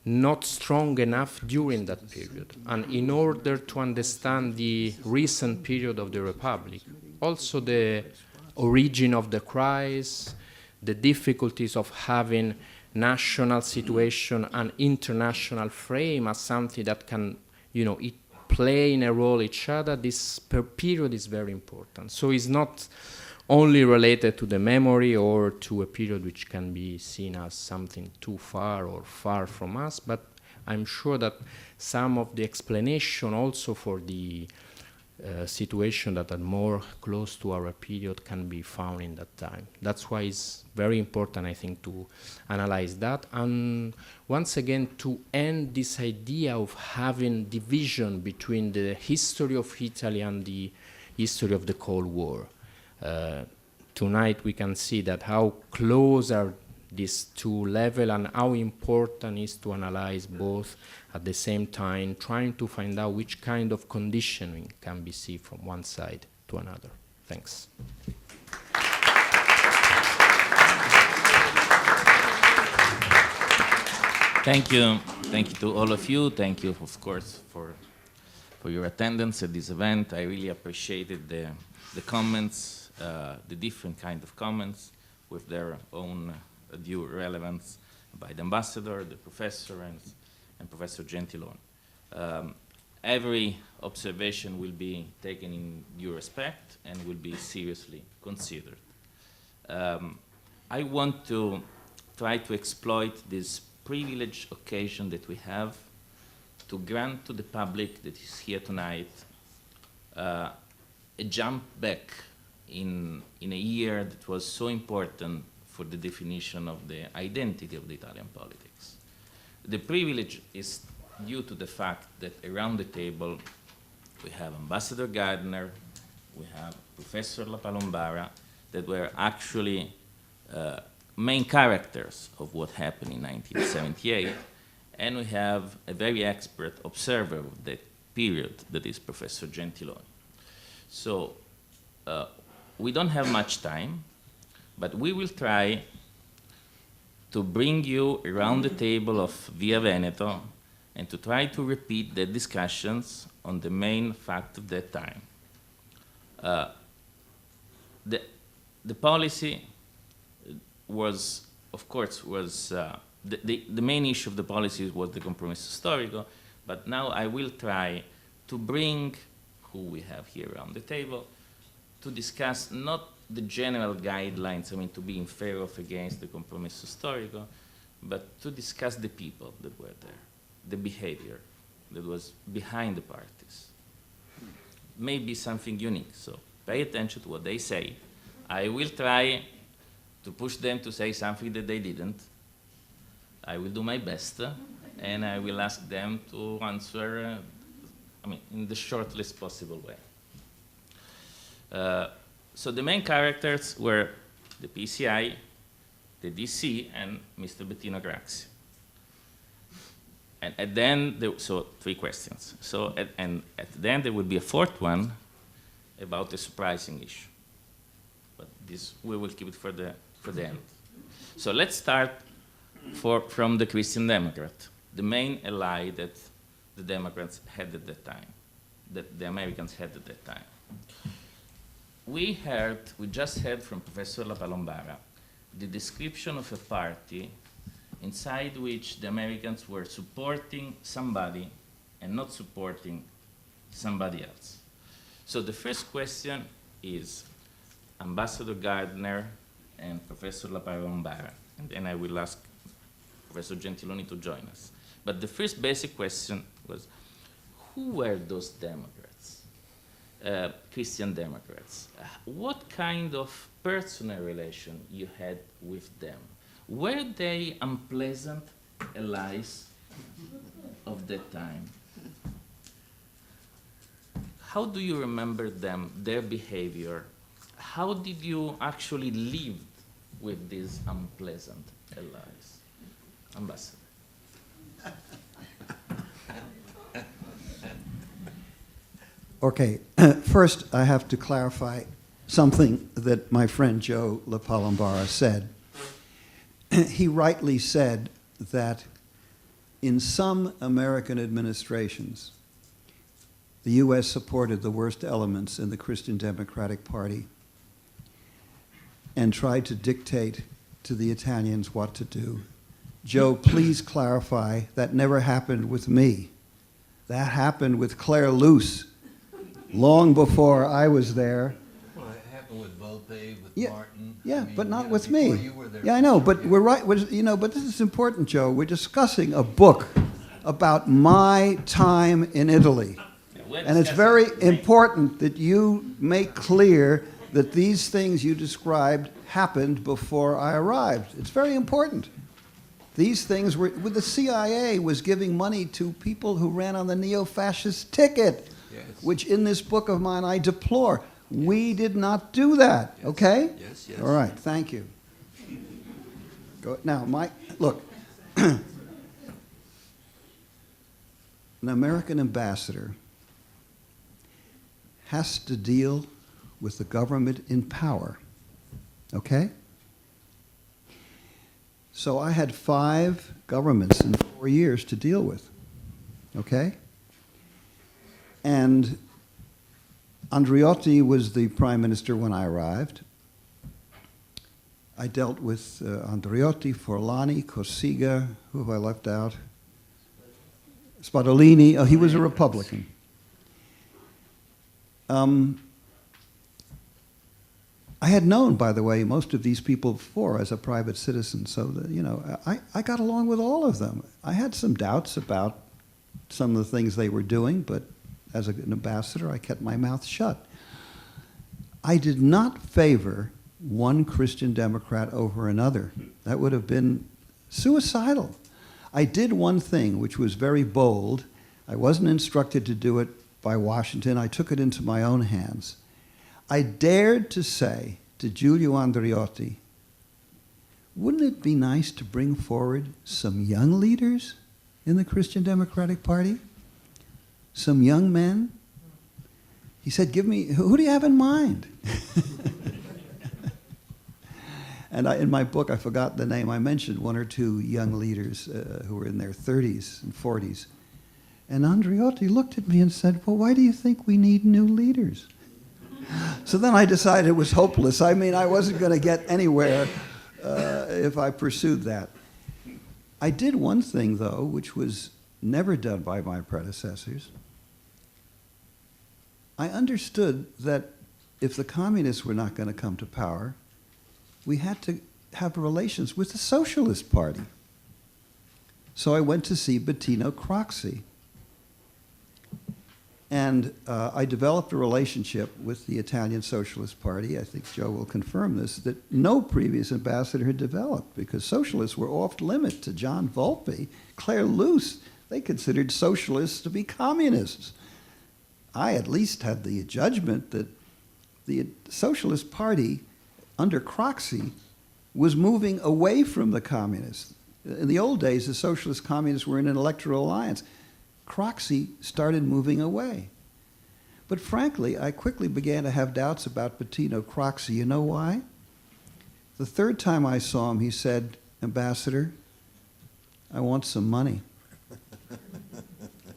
not strong enough during that period. And in order to understand the recent period of the Republic, also the origin of the crisis, the difficulties of having national situation and international frame as something that can, you know, it play in a role each other, this period is very important. So it's not only related to the memory or to a period which can be seen as something too far or far from us, but I'm sure that some of the explanation also for the situation that are more close to our period can be found in that time. That's why it's very important, I think, to analyze that. And once again, to end this idea of having division between the history of Italy and the history of the Cold War. Tonight we can see that how close are these two levels and how important it is to analyze both at the same time, trying to find out which kind of conditioning can be seen from one side to another. Thanks. Thank you. Thank you to all of you. Thank you, of course, for your attendance at this event. I really appreciated the comments, the different kind of comments with their own due relevance by the ambassador, the professor, and Professor Gentiloni. Every observation will be taken in due respect and will be seriously considered. I want to try to exploit this privileged occasion that we have to grant to the public that is here tonight a jump back in a year that was so important for the definition of the identity of the Italian politics. The privilege is due to the fact that around the table we have Ambassador Gardner, we have Professor LaPalombara, that were actually main characters of what happened in 1978, and we have a very expert observer of that period, that is Professor Gentiloni. So we don't have much time, but we will try to bring you around the table of Via Veneto and to try to repeat the discussions on the main fact of that time. The policy was, of course, the main issue of the policy was the compromisso storico, but now I will try to bring who we have here around the table to discuss not the general guidelines, I mean, to be in favor of against the compromisso storico, but to discuss the people that were there, the behavior that was behind the parties. Maybe something unique, so pay attention to what they say. I will try to push them to say something that they didn't. I will do my best, and I will ask them to answer, in the shortest possible way. So the main characters were the PCI, the DC, and Mr. Bettino Craxi. And at the end, so 3 questions. So at the end, there will be a 4th one about a surprising issue. But this, we will keep it for the end. So let's start from the Christian Democrat, the main ally that the Democrats had at that time, that the Americans had at that time. We just heard from Professor LaPalombara the description of a party inside which the Americans were supporting somebody and not supporting somebody else. So the first question is Ambassador Gardner and Professor LaPalombara, and then I will ask Professor Gentiloni to join us. But the first basic question was, who were those Democrats, Christian Democrats? What kind of personal relation you had with them? Were they unpleasant allies of that time? How do you remember them, their behavior? How did you actually live with these unpleasant allies? Ambassador. Okay, first I have to clarify something that my friend Joe LaPalombara said. He rightly said that in some American administrations, the U.S. supported the worst elements in the Christian Democratic Party and tried to dictate to the Italians what to do. Joe, please clarify, that never happened with me. That happened with Claire Luce long before I was there. Well, it happened with Volpe, with Yeah, Martin. yeah, I mean, but not you know, with before me. you were there. Yeah, I know, but we're right. But this is important, Joe. We're discussing a book about my time in Italy. And it's very important that you make clear that these things you described happened before I arrived. It's very important. These things were, the CIA was giving money to people who ran on the neo-fascist ticket, Yes. which in this book of mine I deplore. We did not do that, Yes. okay? Yes, yes. All right, thank you. Now, look, an American ambassador has to deal with the government in power, okay? So I had 5 governments in 4 years to deal with, okay? And Andreotti was the prime minister when I arrived. I dealt with Andreotti, Forlani, Cossiga, who have I left out? Spadolini. Oh, he was a Republican. I had known, by the way, most of these people before as a private citizen, so that, you know, I got along with all of them. I had some doubts about some of the things they were doing, but as an ambassador, I kept my mouth shut. I did not favor one Christian Democrat over another. That would have been suicidal. I did one thing which was very bold. I wasn't instructed to do it by Washington. I took it into my own hands. I dared to say to Giulio Andreotti, wouldn't it be nice to bring forward some young leaders in the Christian Democratic Party? Some young men? He said, who do you have in mind? And in my book, I forgot the name, I mentioned one or two young leaders who were in their 30s and 40s. And Andreotti looked at me and said, well, why do you think we need new leaders? So then I decided it was hopeless. I mean, I wasn't going to get anywhere if I pursued that. I did one thing, though, which was never done by my predecessors. I understood that if the communists were not going to come to power, we had to have relations with the Socialist Party. So I went to see Bettino Craxi. And I developed a relationship with the Italian Socialist Party, I think Joe will confirm this, that no previous ambassador had developed, because socialists were off limit to John Volpe, Claire Luce. They considered socialists to be communists. I at least had the judgment that the Socialist Party under Craxi was moving away from the communists. In the old days, the socialist communists were in an electoral alliance. Craxi started moving away. But frankly, I quickly began to have doubts about Bettino Craxi. You know why? The third time I saw him, he said, Ambassador, I want some money.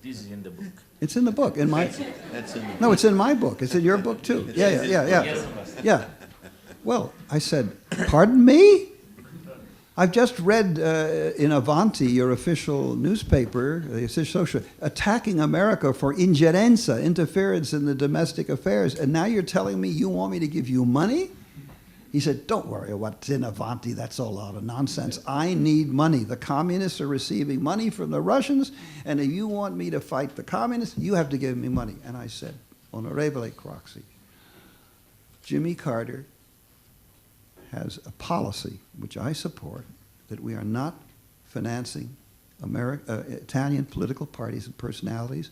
This is in the book. It's in the book. In my, That's in the no, it's in my book. It's in your book, too. Yeah. Yes, Yeah. Well, I said, pardon me? I've just read in Avanti, your official newspaper, the social, attacking America for ingerenza, interference in the domestic affairs, and now you're telling me you want me to give you money? He said, don't worry what's in Avanti, that's all out of nonsense. I need money. The communists are receiving money from the Russians, and if you want me to fight the communists, you have to give me money. And I said, Onorevole Craxi, Jimmy Carter has a policy, which I support, that we are not financing Italian political parties and personalities.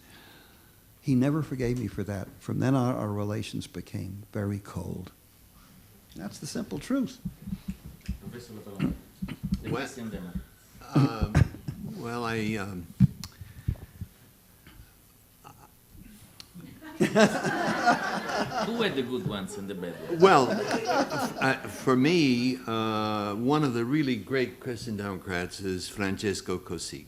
He never forgave me for that. From then on, our relations became very cold. That's the simple truth. Professor LaPalombara. Well, Who were the good ones and the bad ones? Well, for me, one of the really great Christian Democrats is Francesco Cossiga.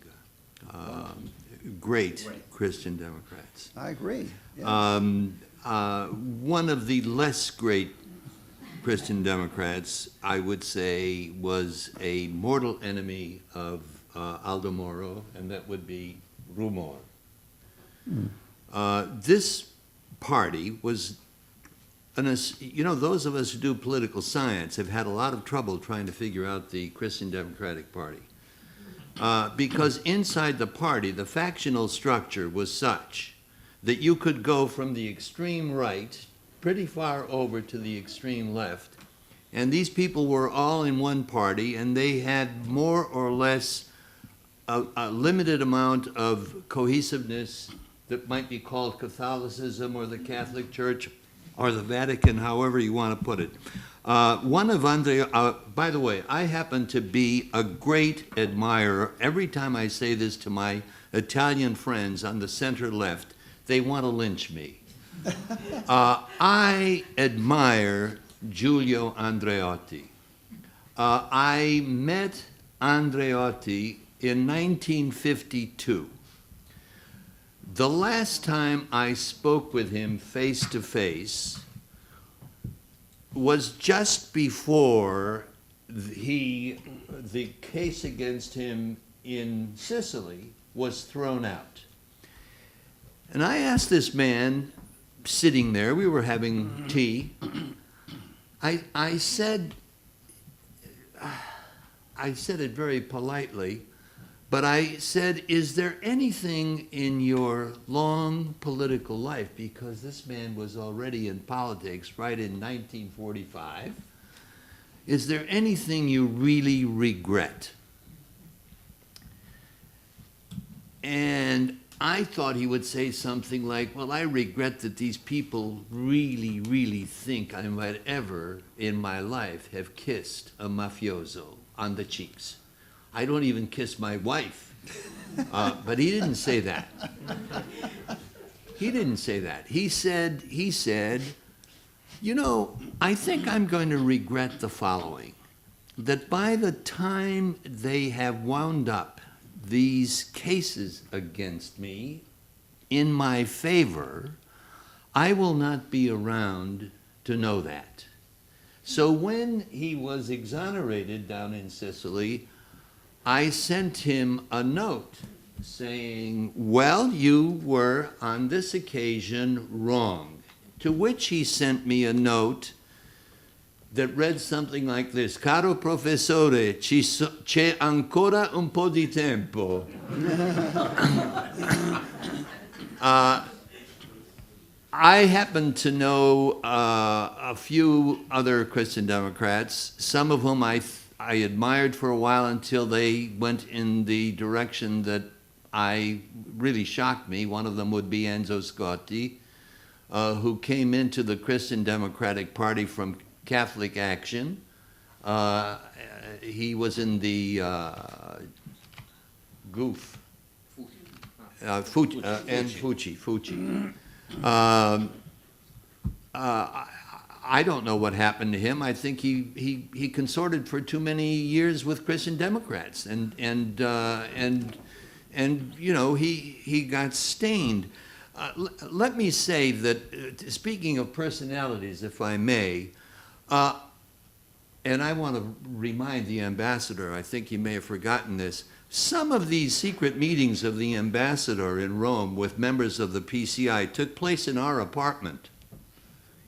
Great Christian Democrats. I agree. Yeah. One of the less great Christian Democrats, I would say, was a mortal enemy of Aldo Moro, and that would be Rumor. This party was, those of us who do political science have had a lot of trouble trying to figure out the Christian Democratic Party. Because inside the party, the factional structure was such that you could go from the extreme right pretty far over to the extreme left, and these people were all in one party, and they had more or less a limited amount of cohesiveness that might be called Catholicism or the Catholic Church or the Vatican, however you want to put it. By the way, I happen to be a great admirer. Every time I say this to my Italian friends on the center left, they want to lynch me. I admire Giulio Andreotti. I met Andreotti in 1952. The last time I spoke with him face to face was just before the case against him in Sicily was thrown out. And I asked this man, sitting there, we were having tea, I said it very politely, but I said, is there anything in your long political life, because this man was already in politics right in 1945, is there anything you really regret? And I thought he would say something like, well, I regret that these people really, really think I might ever in my life have kissed a mafioso on the cheeks. I don't even kiss my wife. But he didn't say that. He didn't say that. He said, you know, I think I'm going to regret the following, that by the time they have wound up these cases against me in my favor, I will not be around to know that. So when he was exonerated down in Sicily, I sent him a note saying, well, you were on this occasion wrong. To which he sent me a note that read something like this: Caro professore, c'è ancora un po' di tempo. I happen to know a few other Christian Democrats, some of whom I admired for a while until they went in the direction that really shocked me. One of them would be Enzo Scotti, who came into the Christian Democratic Party from Catholic Action. He was in the GOOF, Fucci. I don't know what happened to him. I think he consorted for too many years with Christian Democrats, and you know, he got stained. Let me say that, speaking of personalities, if I may, and I want to remind the ambassador, I think he may have forgotten this, some of these secret meetings of the ambassador in Rome with members of the PCI took place in our apartment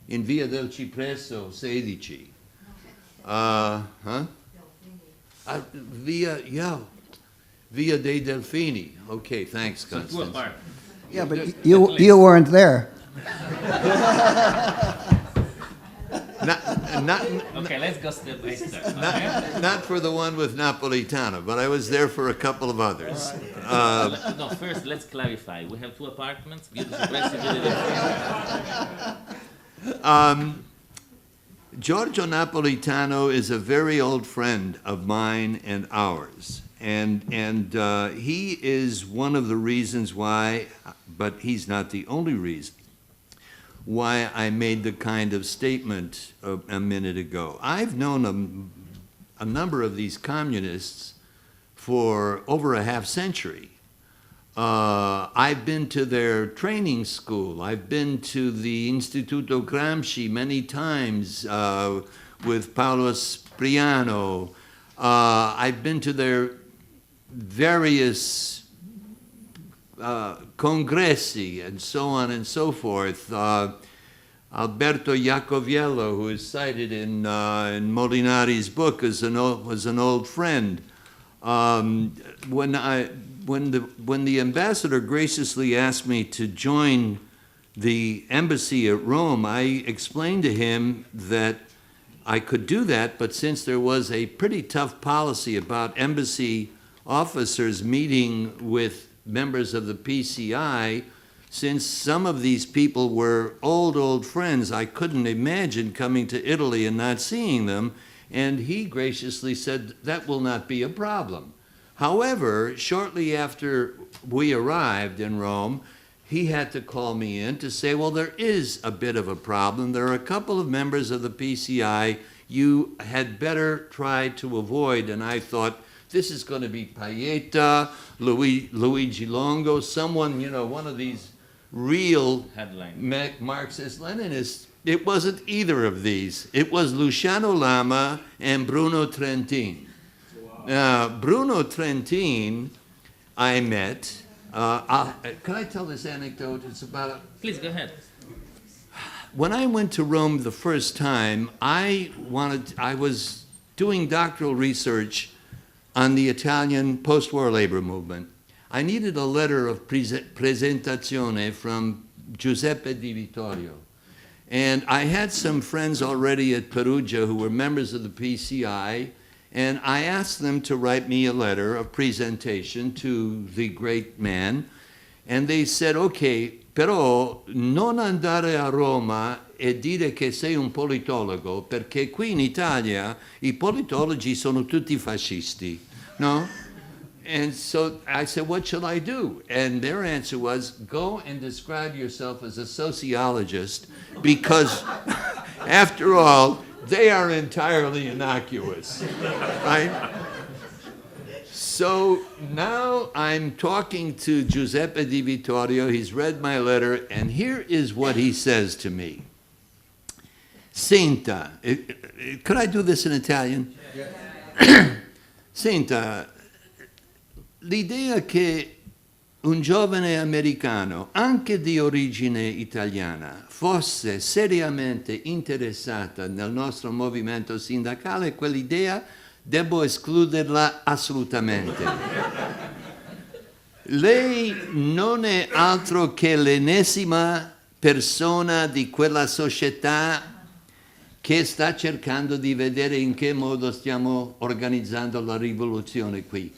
in Via del Cipresso 16. Via dei Delfini. Okay, thanks, Constance. Yeah, but you weren't there. Okay, let's go step by step. Not for the one with Napolitano, but I was there for a couple of others. No, first let's clarify. We have two apartments. Giorgio Napolitano is a very old friend of mine and ours. And he is one of the reasons why, but he's not the only reason, why I made the kind of statement a minute ago. I've known a number of these communists for over a half century. I've been to their training school. I've been to the Istituto Gramsci many times with Paolo Spriano. I've been to their various congressi and so on and so forth. Alberto Iacoviello, who is cited in Molinari's book, was an old friend. When the ambassador graciously asked me to join the embassy at Rome, I explained to him that I could do that, but since there was a pretty tough policy about embassy officers meeting with members of the PCI, since some of these people were old friends, I couldn't imagine coming to Italy and not seeing them, and he graciously said that will not be a problem. However, shortly after we arrived in Rome, he had to call me in to say, well, there is a bit of a problem. There are a couple of members of the PCI you had better try to avoid. And I thought, this is going to be Paglietta, Luigi Longo, someone, you know, one of these real Marxist-Leninists. It wasn't either of these. It was Luciano Lama and Bruno Trentin. Now, Bruno Trentin, I met. Can I tell this anecdote? It's about Please go ahead. When I went to Rome the first time, I was doing doctoral research on the Italian post-war labor movement. I needed a letter of presentazione from Giuseppe Di Vittorio. And I had some friends already at Perugia who were members of the PCI, and I asked them to write me a letter of presentation to the great man. And they said, okay, però non andare a Roma e dire che sei un politologo, perché qui in Italia I politologi sono tutti fascisti, no? And so I said, what shall I do? And their answer was, go and describe yourself as a sociologist, because after all, they are entirely innocuous, right? So now I'm talking to Giuseppe Di Vittorio. He's read my letter, and here is what he says to me. Senta, could I do this in Italian? Senta, l'idea che un giovane americano, anche di origine italiana, fosse seriamente interessata nel nostro movimento sindacale, quell'idea devo escluderla assolutamente. Lei non è altro che l'ennesima persona di quella società che sta cercando di vedere in che modo stiamo organizzando la rivoluzione qui.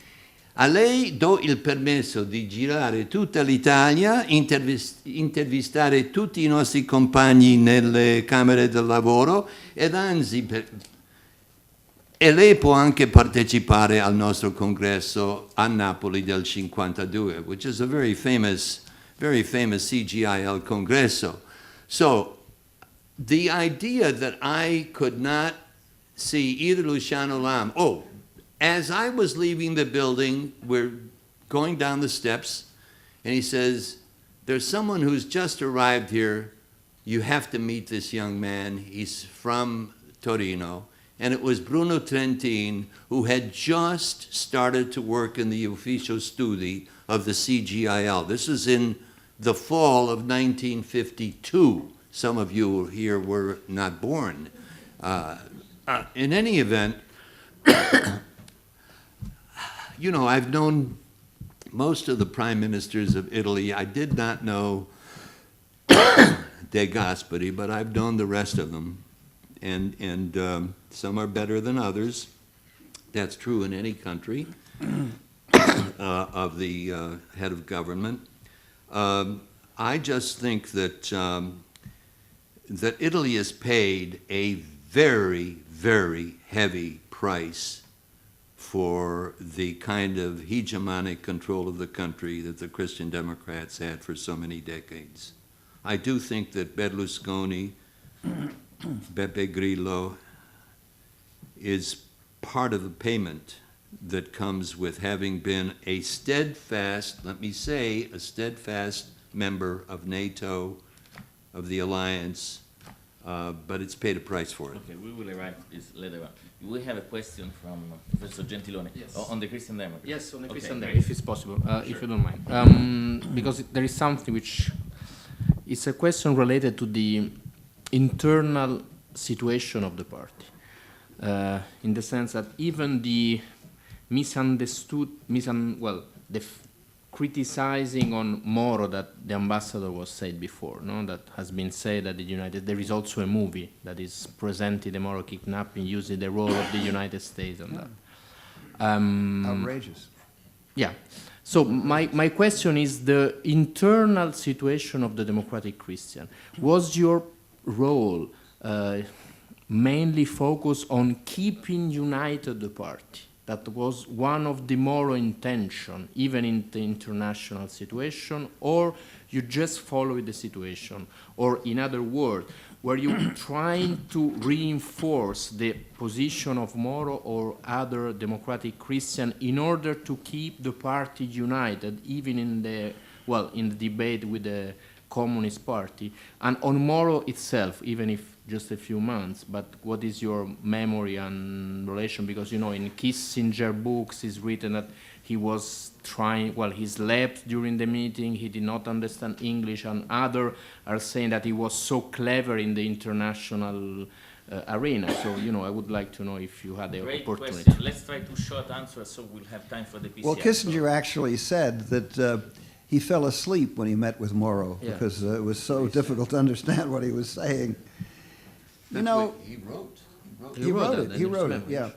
A lei do il permesso di girare tutta l'Italia, intervistare tutti i nostri compagni nelle camere del lavoro ed anzi, e lei può anche partecipare al nostro congresso a Napoli del 52, which is a very famous CGIL congresso. So, the idea that I could not see either Luciano Lam, as I was leaving the building, we're going down the steps, and he says, there's someone who's just arrived here. You have to meet this young man. He's from Torino. And it was Bruno Trentin, who had just started to work in the Ufficio Studi of the CGIL. This is in the fall of 1952. Some of you here were not born. In any event, you know, I've known most of the prime ministers of Italy. I did not know De Gasperi, but I've known the rest of them. And some are better than others. That's true in any country of the head of government. I just think that that Italy has paid a very, very heavy price for the kind of hegemonic control of the country that the Christian Democrats had for so many decades. I do think that Berlusconi, Beppe Grillo, is part of the payment that comes with having been a steadfast, let me say, a steadfast member of NATO, of the alliance, but it's paid a price for it. Okay, we will arrive this later on. We have a question from Professor Gentiloni on the Christian Democrats. Yes, on the Okay, Christian great. Democrats, if it's possible, if you don't mind. Because there is something which is a question related to the internal situation of the party, in the sense that even the criticizing on Moro that the ambassador was said before, no, that has been said that there is also a movie that is presenting the Moro kidnapping using the role of the United States on that. Outrageous. Yeah. So my question is the internal situation of the Democratic Christian. Was your role mainly focused on keeping united the party? That was one of the moral intention, even in the international situation, or you just followed the situation? Or in other words, were you trying to reinforce the position of Moro or other democratic Christian in order to keep the party united, even in the debate with the Communist Party? And on Moro itself, even if just a few months, but what is your memory and relation? Because, you know, in Kissinger books it's written that he was he slept during the meeting, he did not understand English, and others are saying that he was so clever in the international arena. So, you know, I would like to know if you had the Great opportunity. question. Let's try to short answer so we'll have time for the PCR. Well, Kissinger actually said that he fell asleep when he met with Moro because it was so difficult to understand what he was saying. You know, He wrote he wrote it, yeah.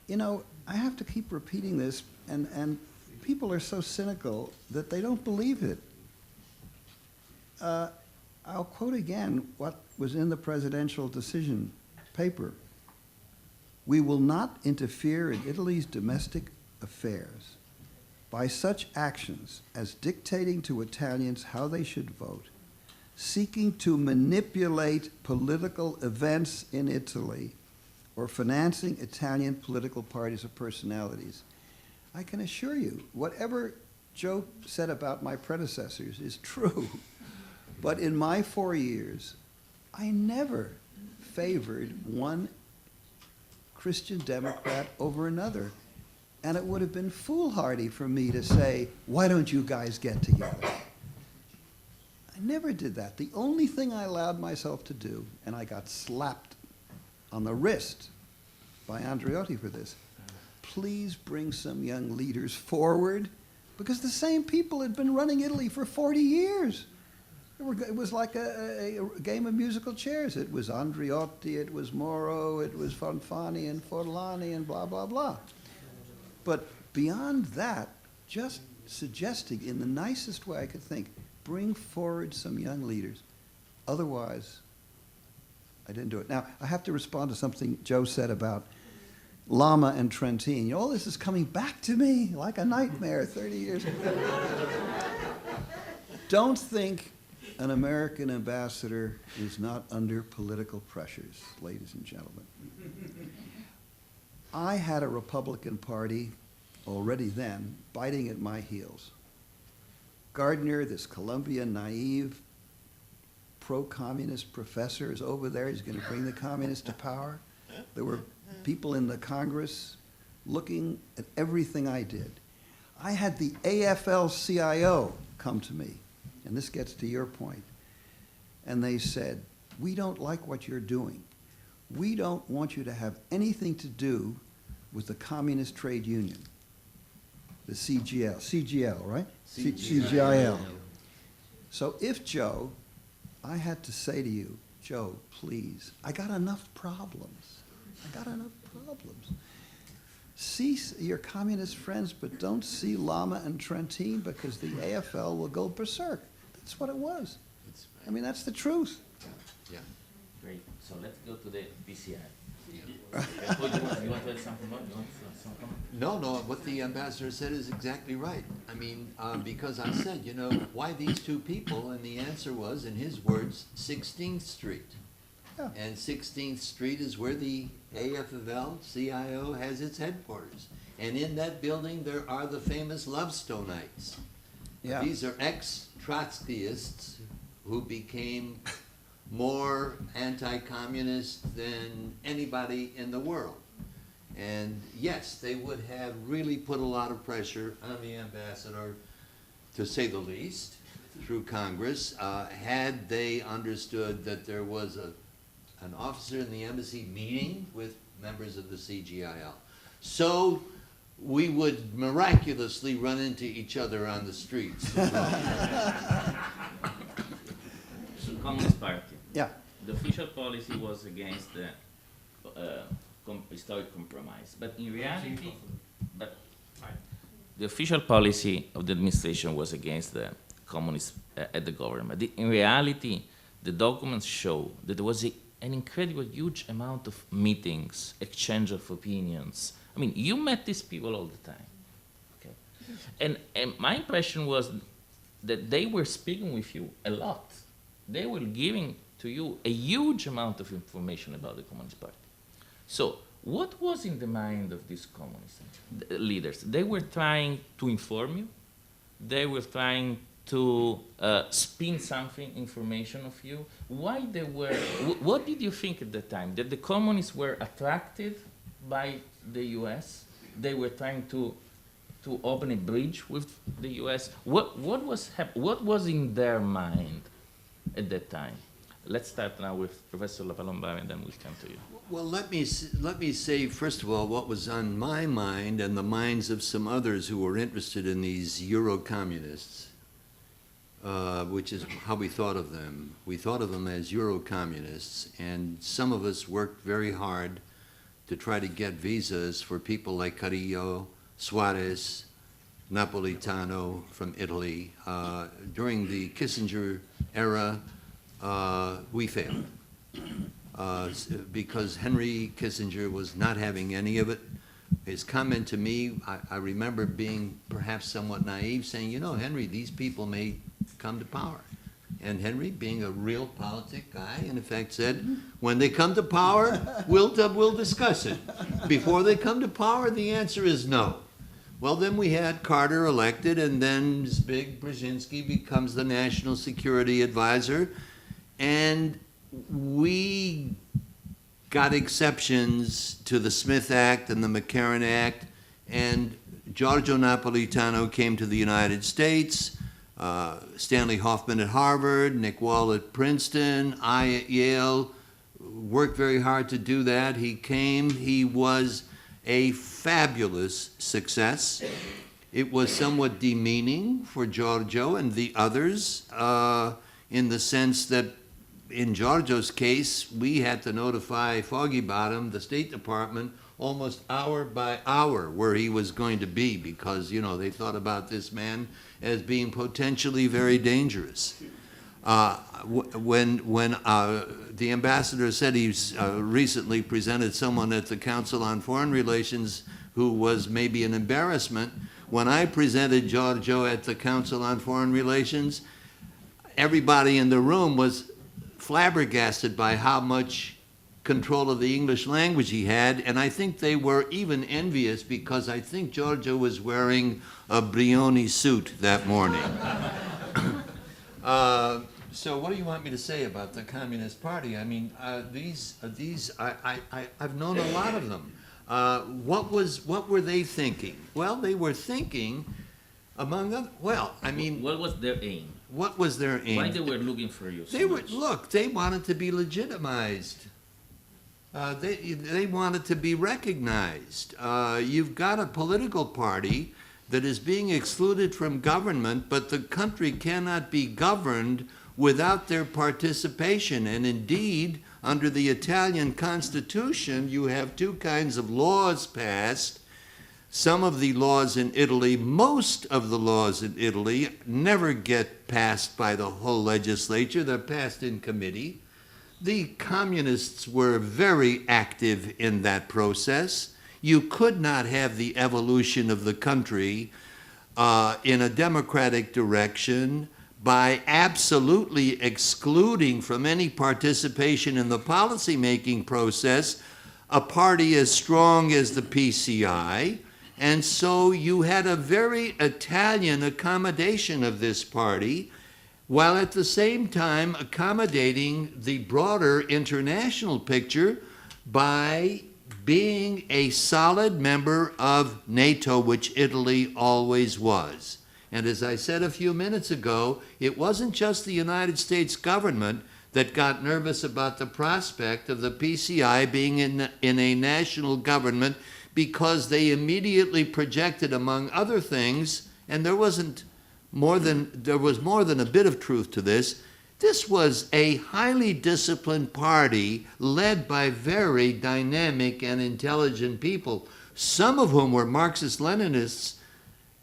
You know, I have to keep repeating this, and people are so cynical that they don't believe it. I'll quote again what was in the presidential decision paper. We will not interfere in Italy's domestic affairs by such actions as dictating to Italians how they should vote, seeking to manipulate political events in Italy, or financing Italian political parties or personalities. I can assure you, whatever Joe said about my predecessors is true. But in my 4 years, I never favored one Christian Democrat over another. And it would have been foolhardy for me to say, why don't you guys get together? I never did that. The only thing I allowed myself to do, and I got slapped on the wrist by Andreotti for this, please bring some young leaders forward, because the same people had been running Italy for 40 years. It was like a game of musical chairs. It was Andreotti, it was Moro, it was Fanfani and Forlani and blah, blah, blah. But beyond that, just suggesting in the nicest way I could think, bring forward some young leaders. Otherwise, I didn't do it. Now, I have to respond to something Joe said about Lama and Trentine. You know, all this is coming back to me like a nightmare 30 years ago. Don't think an American ambassador is not under political pressures, ladies and gentlemen. I had a Republican Party already then biting at my heels. Gardner, this Colombian naive pro-communist professor, is over there. He's going to bring the communists to power. There were people in the Congress looking at everything I did. I had the AFL-CIO come to me, and this gets to your point, and they said, we don't like what you're doing. We don't want you to have anything to do with the Communist Trade Union, the CGL, right? CGIL. So if Joe, I had to say to you, Joe, please, I got enough problems. See your communist friends, but don't see Lama and Trentine, because the AFL will go berserk. That's what it was. I mean, that's the truth. Yeah. Great. So let's go to the PCI. You want to add something more? No, what the ambassador said is exactly right. I mean, because I said, you know, why these two people? And the answer was, in his words, 16th Street. Yeah. And 16th Street is where the AFL-CIO has its headquarters. And in that building, there are the famous Lovestonites. Yeah. These are ex-Trotskyists who became more anti-communist than anybody in the world. And yes, they would have really put a lot of pressure on the ambassador, to say the least, through Congress, had they understood that there was an officer in the embassy meeting with members of the CGIL. So we would miraculously run into each other on the streets. Communist Party. Yeah. The official policy was against the historic compromise, but in reality, the official policy of the administration was against the communists at the government. In reality, the documents show that there was an incredible, huge amount of meetings, exchange of opinions. I mean, you met these people all the time, okay? And my impression was that they were speaking with you a lot. They were giving to you a huge amount of information about the Communist Party. So what was in the mind of these communist leaders? They were trying to inform you. They were trying to spin something, information of you. Why they were, what did you think at the time? That the communists were attracted by the US? They were trying to open a bridge with the US? What was in their mind at that time? Let's start now with Professor LaPalombara, and then we'll come to you. Well, let me say, first of all, what was on my mind and the minds of some others who were interested in these Euro-communists, which is how we thought of them. We thought of them as Euro-communists, and some of us worked very hard to try to get visas for people like Carrillo, Suarez, Napolitano from Italy. During the Kissinger era, we failed because Henry Kissinger was not having any of it. his comment to me, I remember being perhaps somewhat naive, saying, you know, Henry, these people may come to power. And Henry, being a real politic guy, in effect said, when they come to power, we'll discuss it. Before they come to power, the answer is no. Well, then we had Carter elected, and then Zbig Brzezinski becomes the National Security Advisor, and we got exceptions to the Smith Act and the McCarran Act, and Giorgio Napolitano came to the United States, Stanley Hoffman at Harvard, Nick Wall at Princeton, I at Yale, worked very hard to do that. He came, he was a fabulous success. It was somewhat demeaning for Giorgio and the others in the sense that in Giorgio's case, we had to notify Foggy Bottom, the State Department, almost hour by hour where he was going to be because, you know, they thought about this man as being potentially very dangerous. When the ambassador said he's recently presented someone at the Council on Foreign Relations who was maybe an embarrassment, when I presented Giorgio at the Council on Foreign Relations, everybody in the room was flabbergasted by how much control of the English language he had, and I think they were even envious because I think Giorgio was wearing a Brioni suit that morning. So what do you want me to say about the Communist Party? I mean, I've known a lot of them. What were they thinking? Well, they were thinking, among other, well, I mean... What was their aim? What was their aim? Why they were looking for you so They were, much? look, they wanted to be legitimized. They wanted to be recognized. You've got a political party that is being excluded from government, but the country cannot be governed without their participation. And indeed, under the Italian Constitution, you have two kinds of laws passed. Some of the laws in Italy, most of the laws in Italy, never get passed by the whole legislature. They're passed in committee. The communists were very active in that process. You could not have the evolution of the country in a democratic direction by absolutely excluding from any participation in the policymaking process a party as strong as the PCI. And so you had a very Italian accommodation of this party, while at the same time accommodating the broader international picture by being a solid member of NATO, which Italy always was. And as I said a few minutes ago, it wasn't just the United States government that got nervous about the prospect of the PCI being in a national government, because they immediately projected, among other things, and there was more than a bit of truth to this. This was a highly disciplined party led by very dynamic and intelligent people, some of whom were Marxist-Leninists,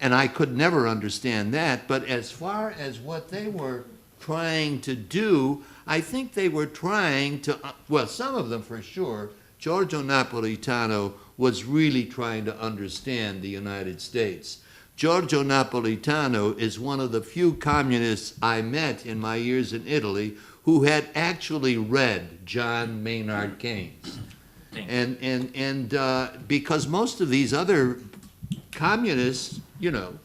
and I could never understand that. But as far as what they were trying to do, I think they were trying to, well, some of them for sure. Giorgio Napolitano was really trying to understand the United States. Giorgio Napolitano is one of the few communists I met in my years in Italy who had actually read John Maynard Keynes. And because most of these other communists, you know,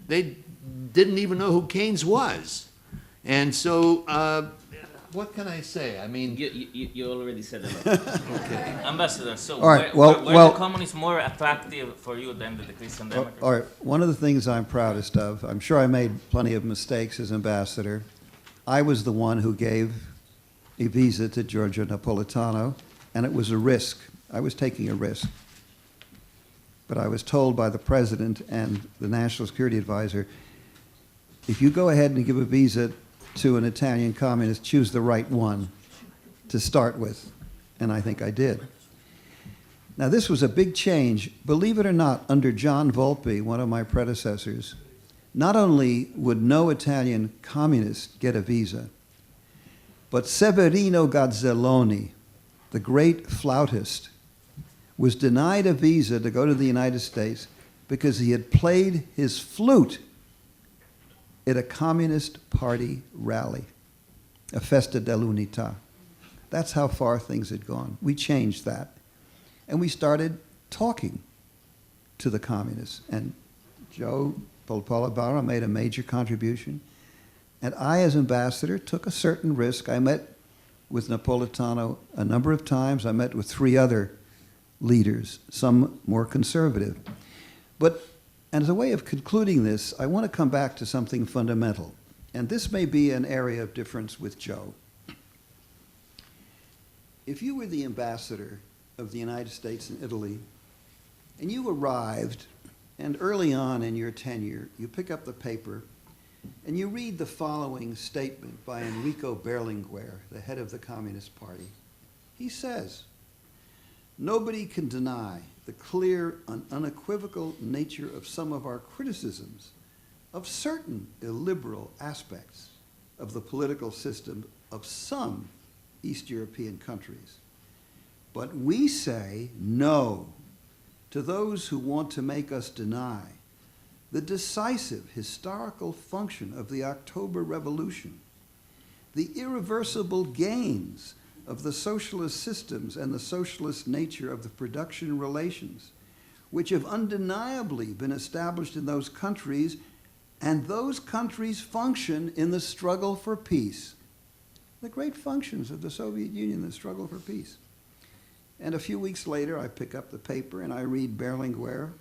they didn't even know who Keynes was. And so, what can I say? I mean... You already said a lot. Okay. Ambassador, so All right, were well, the communists more attractive for you than the Christian Democrats? All right, one of the things I'm proudest of, I'm sure I made plenty of mistakes as ambassador. I was the one who gave a visa to Giorgio Napolitano, and it was a risk. I was taking a risk. But I was told by the president and the National Security Advisor, if you go ahead and give a visa to an Italian communist, choose the right one to start with. And I think I did. Now, this was a big change. Believe it or not, under John Volpe, one of my predecessors, not only would no Italian communist get a visa, but Severino Gazzelloni, the great flautist, was denied a visa to go to the United States because he had played his flute at a Communist Party rally, a Festa dell'Unità. That's how far things had gone. We changed that. And we started talking to the communists. And Joe LaPalombara made a major contribution. And I, as ambassador, took a certain risk. I met with Napolitano a number of times. I met with 3 other leaders, some more conservative. But as a way of concluding this, I want to come back to something fundamental. And this may be an area of difference with Joe. If you were the ambassador of the United States in Italy, and you arrived, and early on in your tenure, you pick up the paper, and you read the following statement by Enrico Berlinguer, the head of the Communist Party. He says, "Nobody can deny the clear and unequivocal nature of some of our criticisms of certain illiberal aspects of the political system of some East European countries. But we say no to those who want to make us deny the decisive historical function of the October Revolution, the irreversible gains of the socialist systems and the socialist nature of the production relations, which have undeniably been established in those countries, and those countries function in the struggle for peace." The great functions of the Soviet Union, the struggle for peace. And a few weeks later, I pick up the paper and I read Berlinguer.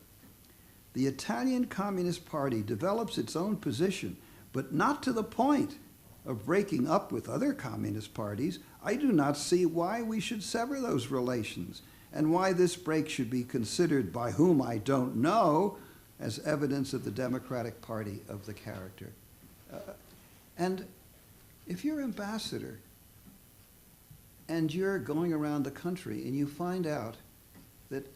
"The Italian Communist Party develops its own position, but not to the point of breaking up with other communist parties. I do not see why we should sever those relations, and why this break should be considered, by whom I don't know, as evidence of the Democratic Party of the character." And if you're ambassador and you're going around the country and you find out that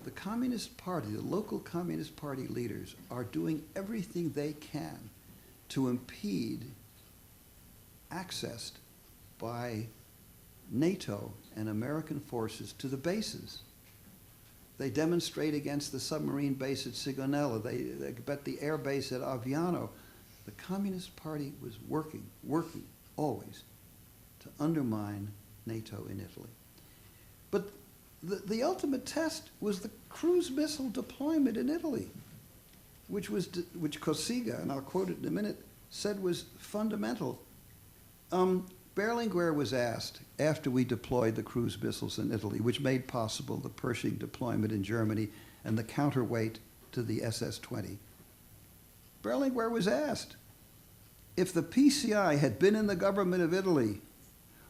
the Communist Party, the local Communist Party leaders, are doing everything they can to impede access by NATO and American forces to the bases. They demonstrate against the submarine base at Sigonella. They bet the air base at Aviano. The Communist Party was working always to undermine NATO in Italy. But the ultimate test was the cruise missile deployment in Italy, which Cossiga, and I'll quote it in a minute, said was fundamental. Berlinguer was asked, after we deployed the cruise missiles in Italy, which made possible the Pershing deployment in Germany and the counterweight to the SS-20, Berlinguer was asked, if the PCI had been in the government of Italy,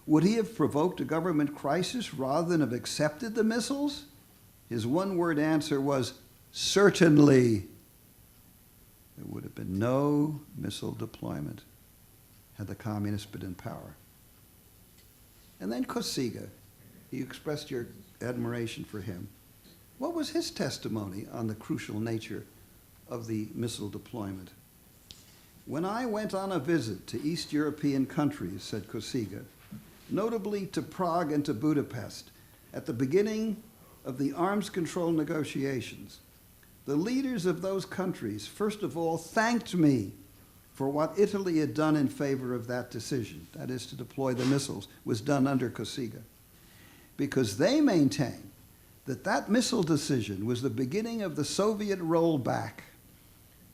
would he have provoked a government crisis rather than have accepted the missiles? His one-word answer was, certainly. There would have been no missile deployment had the communists been in power. And then Cossiga, you expressed your admiration for him. What was his testimony on the crucial nature of the missile deployment? "When I went on a visit to East European countries," said Cossiga, "notably to Prague and to Budapest, at the beginning of the arms control negotiations, the leaders of those countries, first of all, thanked me for what Italy had done in favor of that decision, that is to deploy the missiles, was done under Cossiga, because they maintain that that missile decision was the beginning of the Soviet rollback,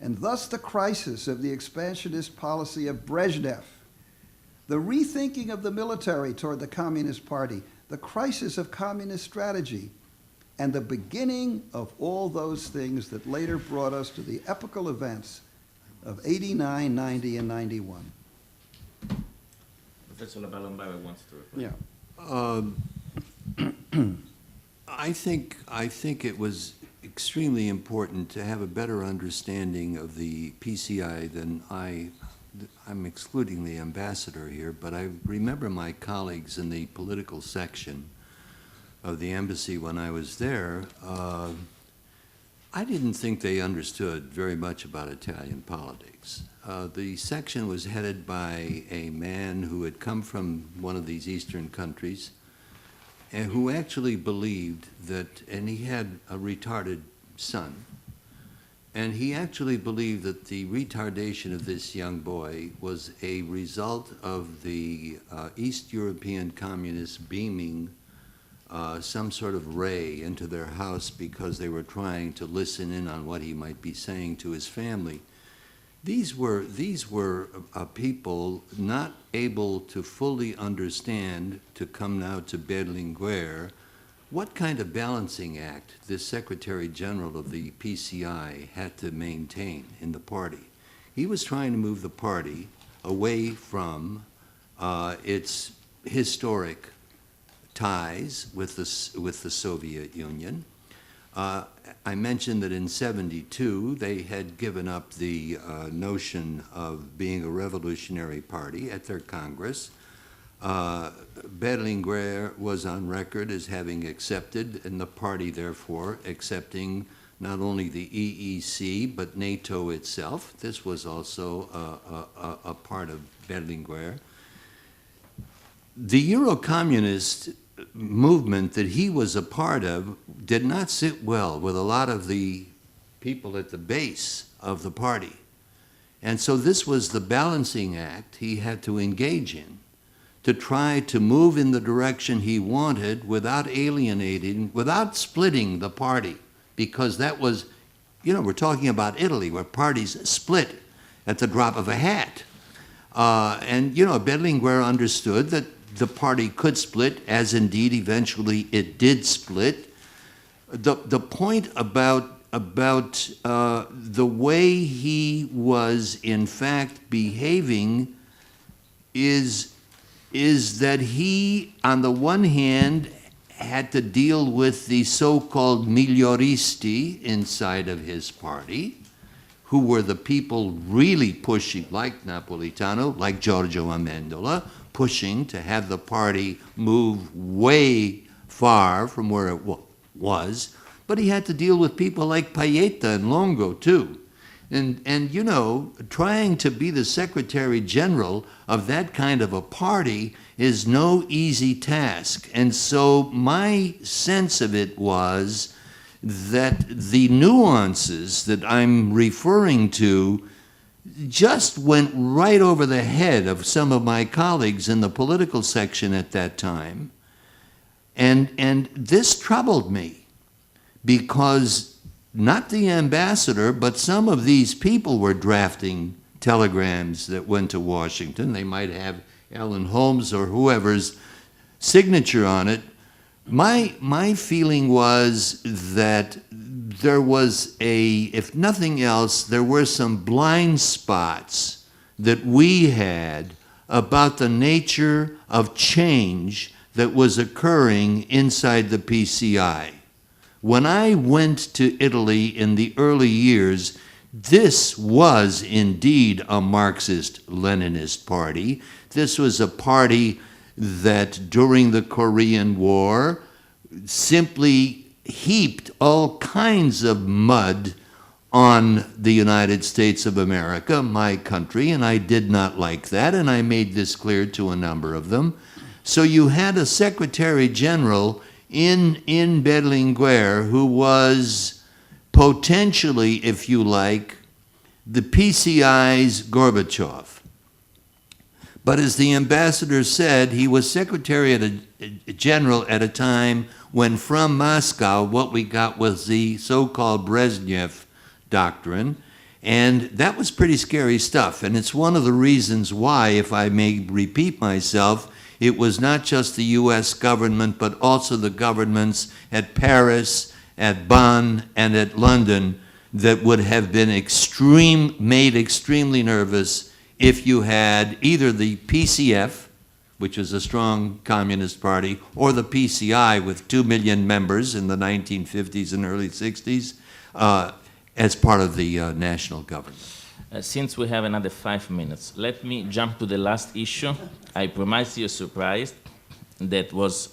and thus the crisis of the expansionist policy of Brezhnev, the rethinking of the military toward the Communist Party, the crisis of communist strategy, and the beginning of all those things that later brought us to the epochal events of 89, 90, and 91. Professor LaPalombara wants to reply. Yeah. I think it was extremely important to have a better understanding of the PCI than I'm excluding the ambassador here, but I remember my colleagues in the political section of the embassy when I was there. I didn't think they understood very much about Italian politics. The section was headed by a man who had come from one of these Eastern countries, and who actually believed that, and he had a retarded son, and he actually believed that the retardation of this young boy was a result of the East European communists beaming some sort of ray into their house because they were trying to listen in on what he might be saying to his family. These were people not able to fully understand, to come now to Berlinguer, what kind of balancing act this Secretary General of the PCI had to maintain in the party. He was trying to move the party away from its historic ties with the Soviet Union. I mentioned that in '72 they had given up the notion of being a revolutionary party at their Congress. Berlinguer was on record as having accepted, and the party therefore accepting not only the EEC but NATO itself. This was also a part of Berlinguer. The Euro-communist movement that he was a part of did not sit well with a lot of the people at the base of the party. And so this was the balancing act he had to engage in to try to move in the direction he wanted without alienating, without splitting the party, because that was, you know, we're talking about Italy where parties split at the drop of a hat. And, you know, Berlinguer understood that the party could split, as indeed eventually it did split. The point about the way he was in fact behaving is that he, on the one hand, had to deal with the so-called miglioristi inside of his party, who were the people really pushing, like Napolitano, like Giorgio Amendola, pushing to have the party move way far from where it was. But he had to deal with people like Pajetta and Longo, too. And you know, trying to be the Secretary General of that kind of a party is no easy task. And so my sense of it was that the nuances that I'm referring to just went right over the head of some of my colleagues in the political section at that time. And this troubled me because not the ambassador, but some of these people were drafting telegrams that went to Washington. They might have Alan Holmes or whoever's signature on it. My feeling was that there was if nothing else, there were some blind spots that we had about the nature of change that was occurring inside the PCI. When I went to Italy in the early years, this was indeed a Marxist-Leninist party. This was a party that during the Korean War simply heaped all kinds of mud on the United States of America, my country, and I did not like that, and I made this clear to a number of them. So you had a Secretary General in Berlinguer who was potentially, if you like, the PCI's Gorbachev. But as the ambassador said, he was Secretary General at a time when from Moscow what we got was the so-called Brezhnev doctrine, and that was pretty scary stuff. And it's one of the reasons why, if I may repeat myself, it was not just the U.S. government, but also the governments at Paris, at Bonn, and at London that would have been made extremely nervous if you had either the PCF, which is a strong communist party, or the PCI with 2 million members in the 1950s and early 60s as part of the national government. Since we have another 5 minutes, let me jump to the last issue. I promised you a surprise that was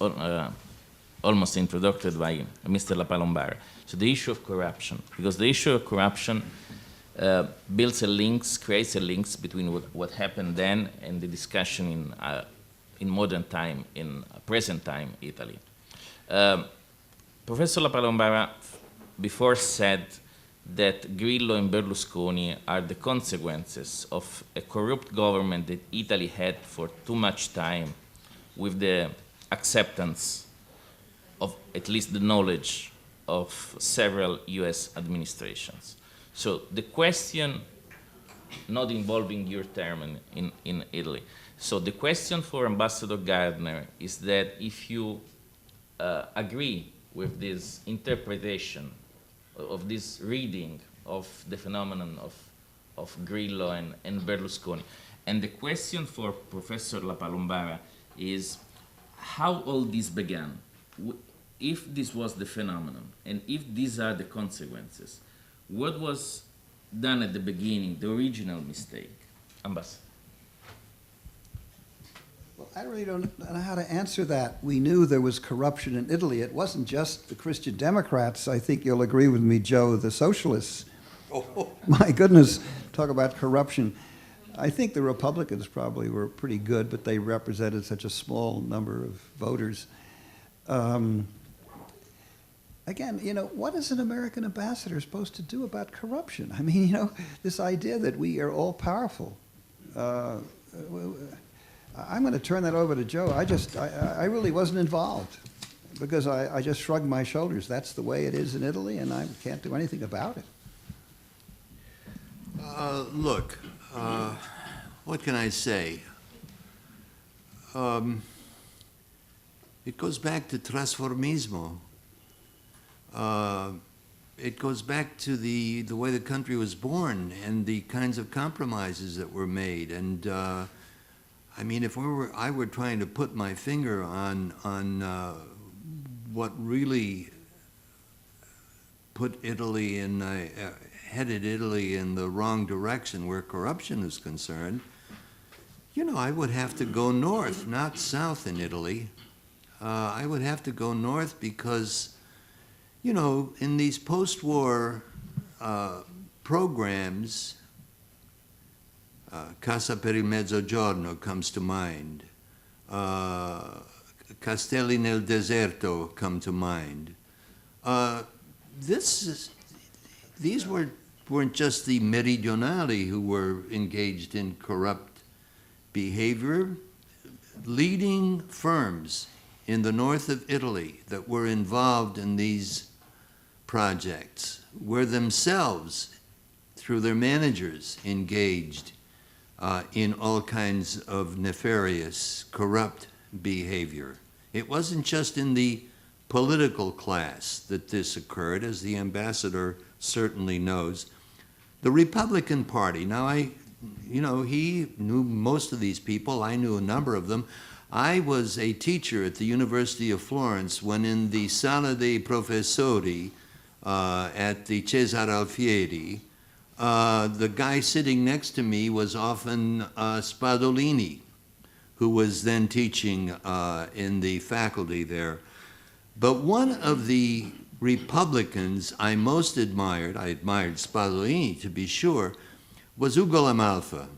almost introduced by Mr. LaPalombara. So the issue of corruption, because the issue of corruption creates a links between what happened then and the discussion in modern time, in present time Italy. Professor LaPalombara before said that Grillo and Berlusconi are the consequences of a corrupt government that Italy had for too much time, with the acceptance of at least the knowledge of several US administrations. So the question, not involving your term in Italy, so the question for Ambassador Gardner is that if you agree with this interpretation of this reading of the phenomenon of Grillo and Berlusconi. And the question for Professor LaPalombara is how all this began. If this was the phenomenon, and if these are the consequences, what was done at the beginning, the original mistake? Ambassador. Well, I really don't know how to answer that. We knew there was corruption in Italy. It wasn't just the Christian Democrats. I think you'll agree with me, Joe, the socialists. My goodness, talk about corruption. I think the Republicans probably were pretty good, but they represented such a small number of voters. Again, what is an American ambassador supposed to do about corruption? I mean, this idea that we are all powerful. I'm going to turn that over to Joe. I really wasn't involved because I just shrugged my shoulders. That's the way it is in Italy, and I can't do anything about it. Look, what can I say? It goes back to trasformismo. It goes back to the way the country was born and the kinds of compromises that were made. And I mean, if I were trying to put my finger on what really put Italy in headed Italy in the wrong direction where corruption is concerned, I would have to go north, not south in Italy. I would have to go north because, in these post-war programs, Casa per il Mezzogiorno comes to mind. Castelli nel Deserto come to mind. These weren't just the meridionali who were engaged in corrupt behavior. Leading firms in the north of Italy that were involved in these projects were themselves, through their managers, engaged in all kinds of nefarious, corrupt behavior. It wasn't just in the political class that this occurred, as the ambassador certainly knows. The Republican Party, now he knew most of these people, I knew a number of them. I was a teacher at the University of Florence when in the Sala dei Professori at the Cesare Alfieri, the guy sitting next to me was often Spadolini, who was then teaching in the faculty there. But one of the Republicans I most admired, I admired Spadolini to be sure, was Ugo Lamalfa,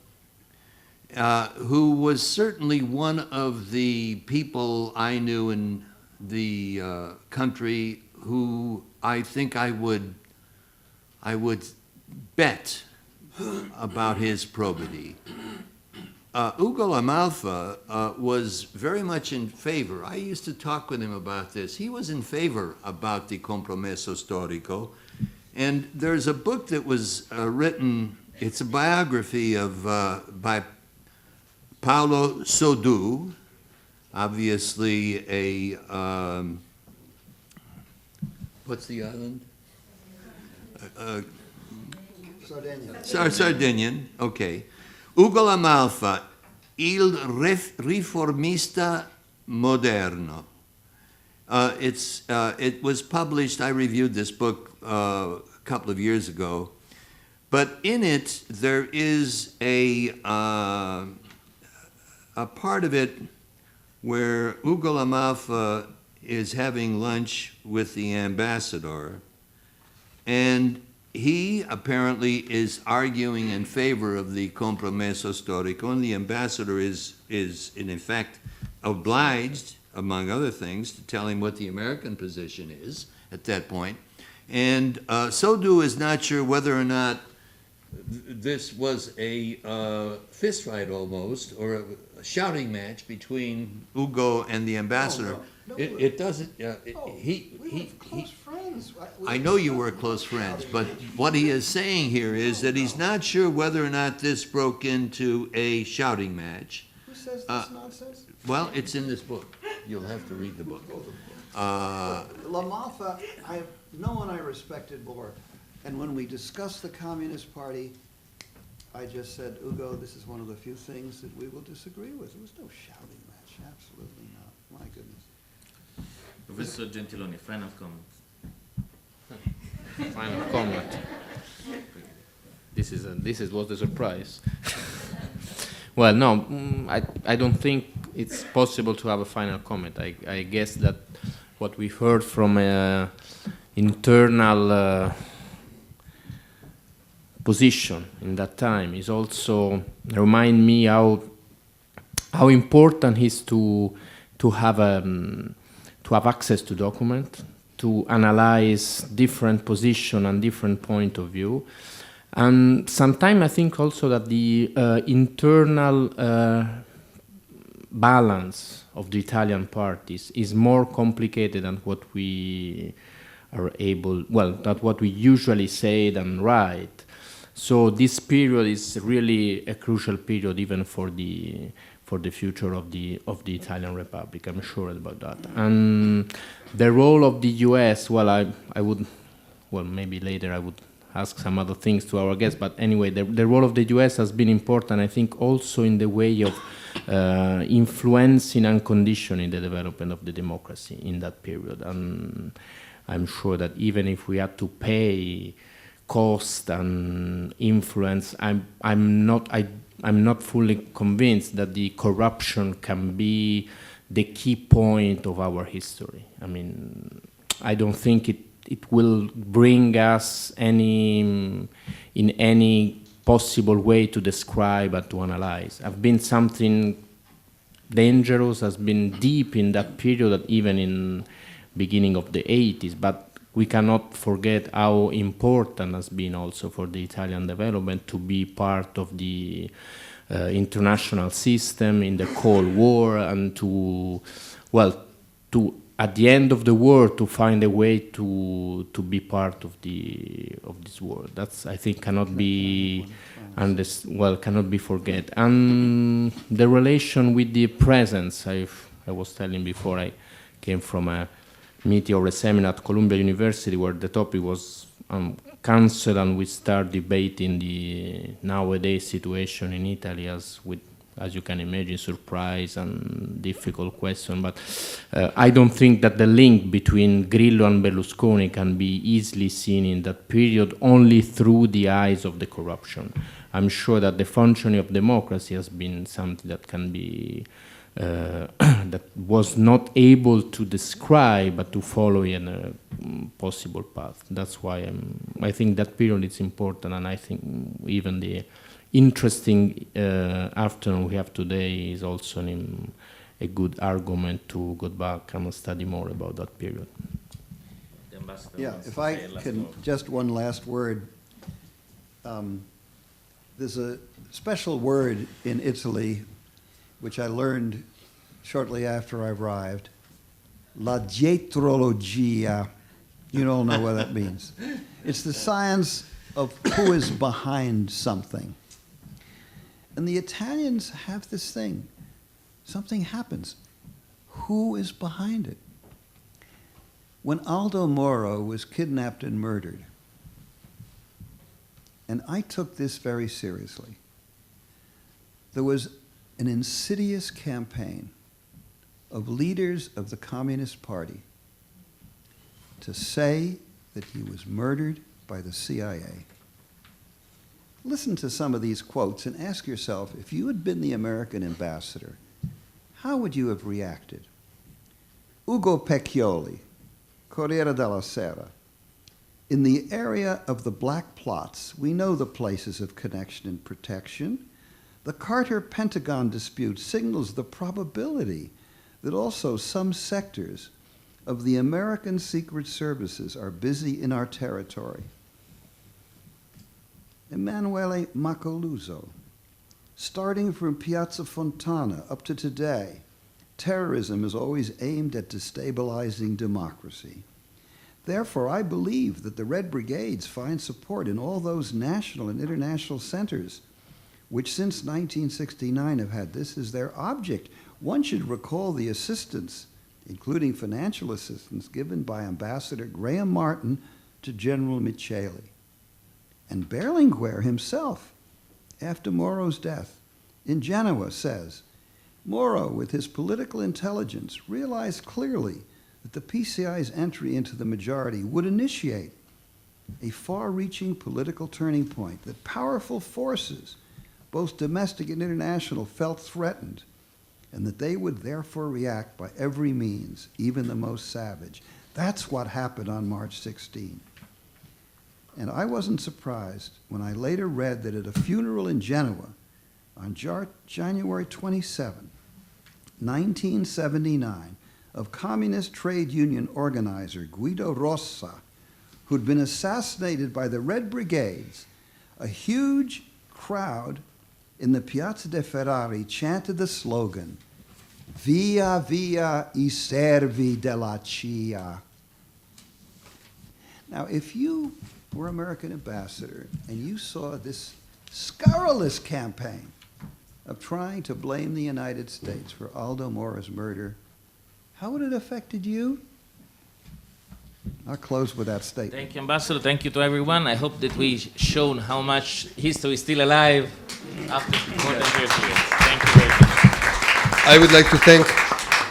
who was certainly one of the people I knew in the country who I think I would bet about his probity. Ugo Lamalfa was very much in favor. I used to talk with him about this. He was in favor about the compromesso storico. And there's a book that was written, it's a biography of by Paolo Sodù, obviously a, what's the island? Sardinian, okay. Ugo Lamalfa, Il riformista moderno. It was published, I reviewed this book a couple of years ago, but in it there is a part of it where Ugo Lamalfa is having lunch with the ambassador, and he apparently is arguing in favor of the compromesso storico, and the ambassador is in effect obliged among other things, to tell him what the American position is at that point. And Sodu is not sure whether or not this was a fist fight almost, or a shouting match between Ugo and the ambassador. No, It doesn't. we were close friends. I know you were close friends, but what he is saying here is that he's not sure whether or not this broke into a shouting match. Who says this nonsense? Well, it's in this book. You'll have to read the book. La Malfa, I have no one I respected more. And when we discussed the Communist Party, I just said, Ugo, this is one of the few things that we will disagree with. There was no shouting match, absolutely not. My goodness. Professor Gentiloni, final comment. Final comment. This was the surprise. Well, no, I don't think it's possible to have a final comment. I guess that what we've heard from internal position in that time is also remind me how important it is to have access to document, to analyze different position and different point of view. And sometimes I think also that the internal balance of the Italian parties is more complicated than what we are able, well, than what we usually say and write. So this period is really a crucial period even for the future of the Italian Republic. I'm sure about that. And the role of the U.S. Well, I would, well, maybe later I would ask some other things to our guests. But anyway, the role of the U.S. has been important, I think, also in the way of influencing and conditioning the development of the democracy in that period. And I'm sure that even if we had to pay cost and influence, I'm not fully convinced that the corruption can be the key point of our history. I mean, I don't think it will bring us in any possible way to describe and to analyze. Have been something dangerous, has been deep in that period, even in beginning of the 80s, but we cannot forget how important has been also for the Italian development to be part of the international system in the Cold War, and to at the end of the war to find a way to be part of this war. That's, I think, cannot be cannot be forget. And the relation with the presence, I was telling before, I came from a meeting or a seminar at Columbia University where the topic was cancer, and we start debating the nowadays situation in Italy as you can imagine, surprise and difficult question. But I don't think that the link between Grillo and Berlusconi can be easily seen in that period only through the eyes of the corruption. I'm sure that the functioning of democracy has been something that can be that was not able to describe but to follow in a possible path. That's why I think that period is important, and I think even the interesting afternoon we have today is also a good argument to go back and study more about that period. Yeah, if I can, just one last word. There's a special word in Italy which I learned shortly after I arrived, la dietrologia. You don't know what that means. It's the science of who is behind something. And the Italians have this thing. Something happens. Who is behind it? When Aldo Moro was kidnapped and murdered, and I took this very seriously, there was an insidious campaign of leaders of the Communist Party to say that he was murdered by the CIA. Listen to some of these quotes and ask yourself, if you had been the American ambassador, how would you have reacted? Ugo Pecchioli, Corriere della Sera. In the area of the black plots, we know the places of connection and protection. The Carter-Pentagon dispute signals the probability that also some sectors of the American Secret Services are busy in our territory. Emanuele Macaluso, starting from Piazza Fontana up to today, terrorism is always aimed at destabilizing democracy. Therefore, I believe that the Red Brigades find support in all those national and international centers, which since 1969 have had this as their object. One should recall the assistance, including financial assistance, given by Ambassador Graham Martin to General Micheli. And Berlinguer himself, after Moro's death, in Genoa says, Moro, with his political intelligence, realized clearly that the PCI's entry into the majority would initiate a far-reaching political turning point, that powerful forces, both domestic and international, felt threatened, and that they would therefore react by every means, even the most savage. That's what happened on March 16. And I wasn't surprised when I later read that at a funeral in Genoa on January 27, 1979, of Communist Trade Union organizer Guido Rossa, who'd been assassinated by the Red Brigades, a huge crowd in the Piazza de Ferrari chanted the slogan, Via via I servi della CIA. Now, if you were American ambassador and you saw this scurrilous campaign of trying to blame the United States for Aldo Mora's murder, how would it have affected you? I'll close with that statement. Thank you, Ambassador. Thank you to everyone. I hope that we've shown how much history is still alive after more than 30 years. Thank you very much. I would like to thank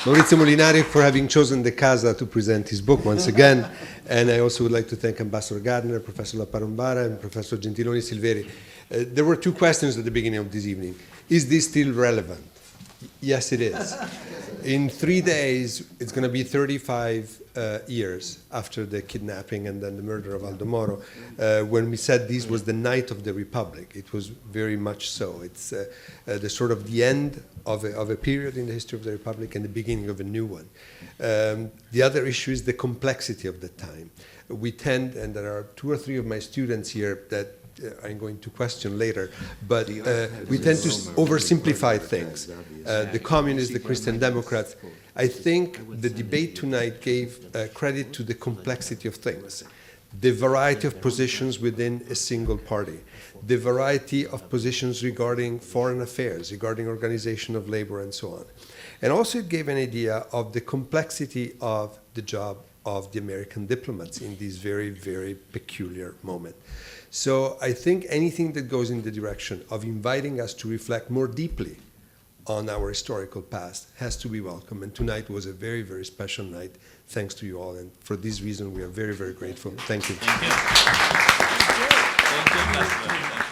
Maurizio Molinari for having chosen the Casa to present his book once again. And I also would like to thank Ambassador Gardner, Professor LaPalombara, and Professor Gentiloni Silveri. There were two questions at the beginning of this evening. Is this still relevant? Yes, it is. In 3 days, it's going to be 35 years after the kidnapping and then the murder of Aldo Moro. When we said this was the night of the Republic, it was very much so. It's the sort of the end of a period in the history of the Republic and the beginning of a new one. The other issue is the complexity of the time. We tend, and there are 2 or 3 of my students here that I'm going to question later, but we tend to oversimplify things. The communists, the Christian Democrats. I think the debate tonight gave credit to the complexity of things, the variety of positions within a single party, the variety of positions regarding foreign affairs, regarding organization of labor, and so on. And also it gave an idea of the complexity of the job of the American diplomats in this very, very peculiar moment. So I think anything that goes in the direction of inviting us to reflect more deeply on our historical past has to be welcome. And tonight was a very, very special night. Thanks to you all. And for this reason, we are very, very grateful. Thank you. Thank you. Thank you. Thank you.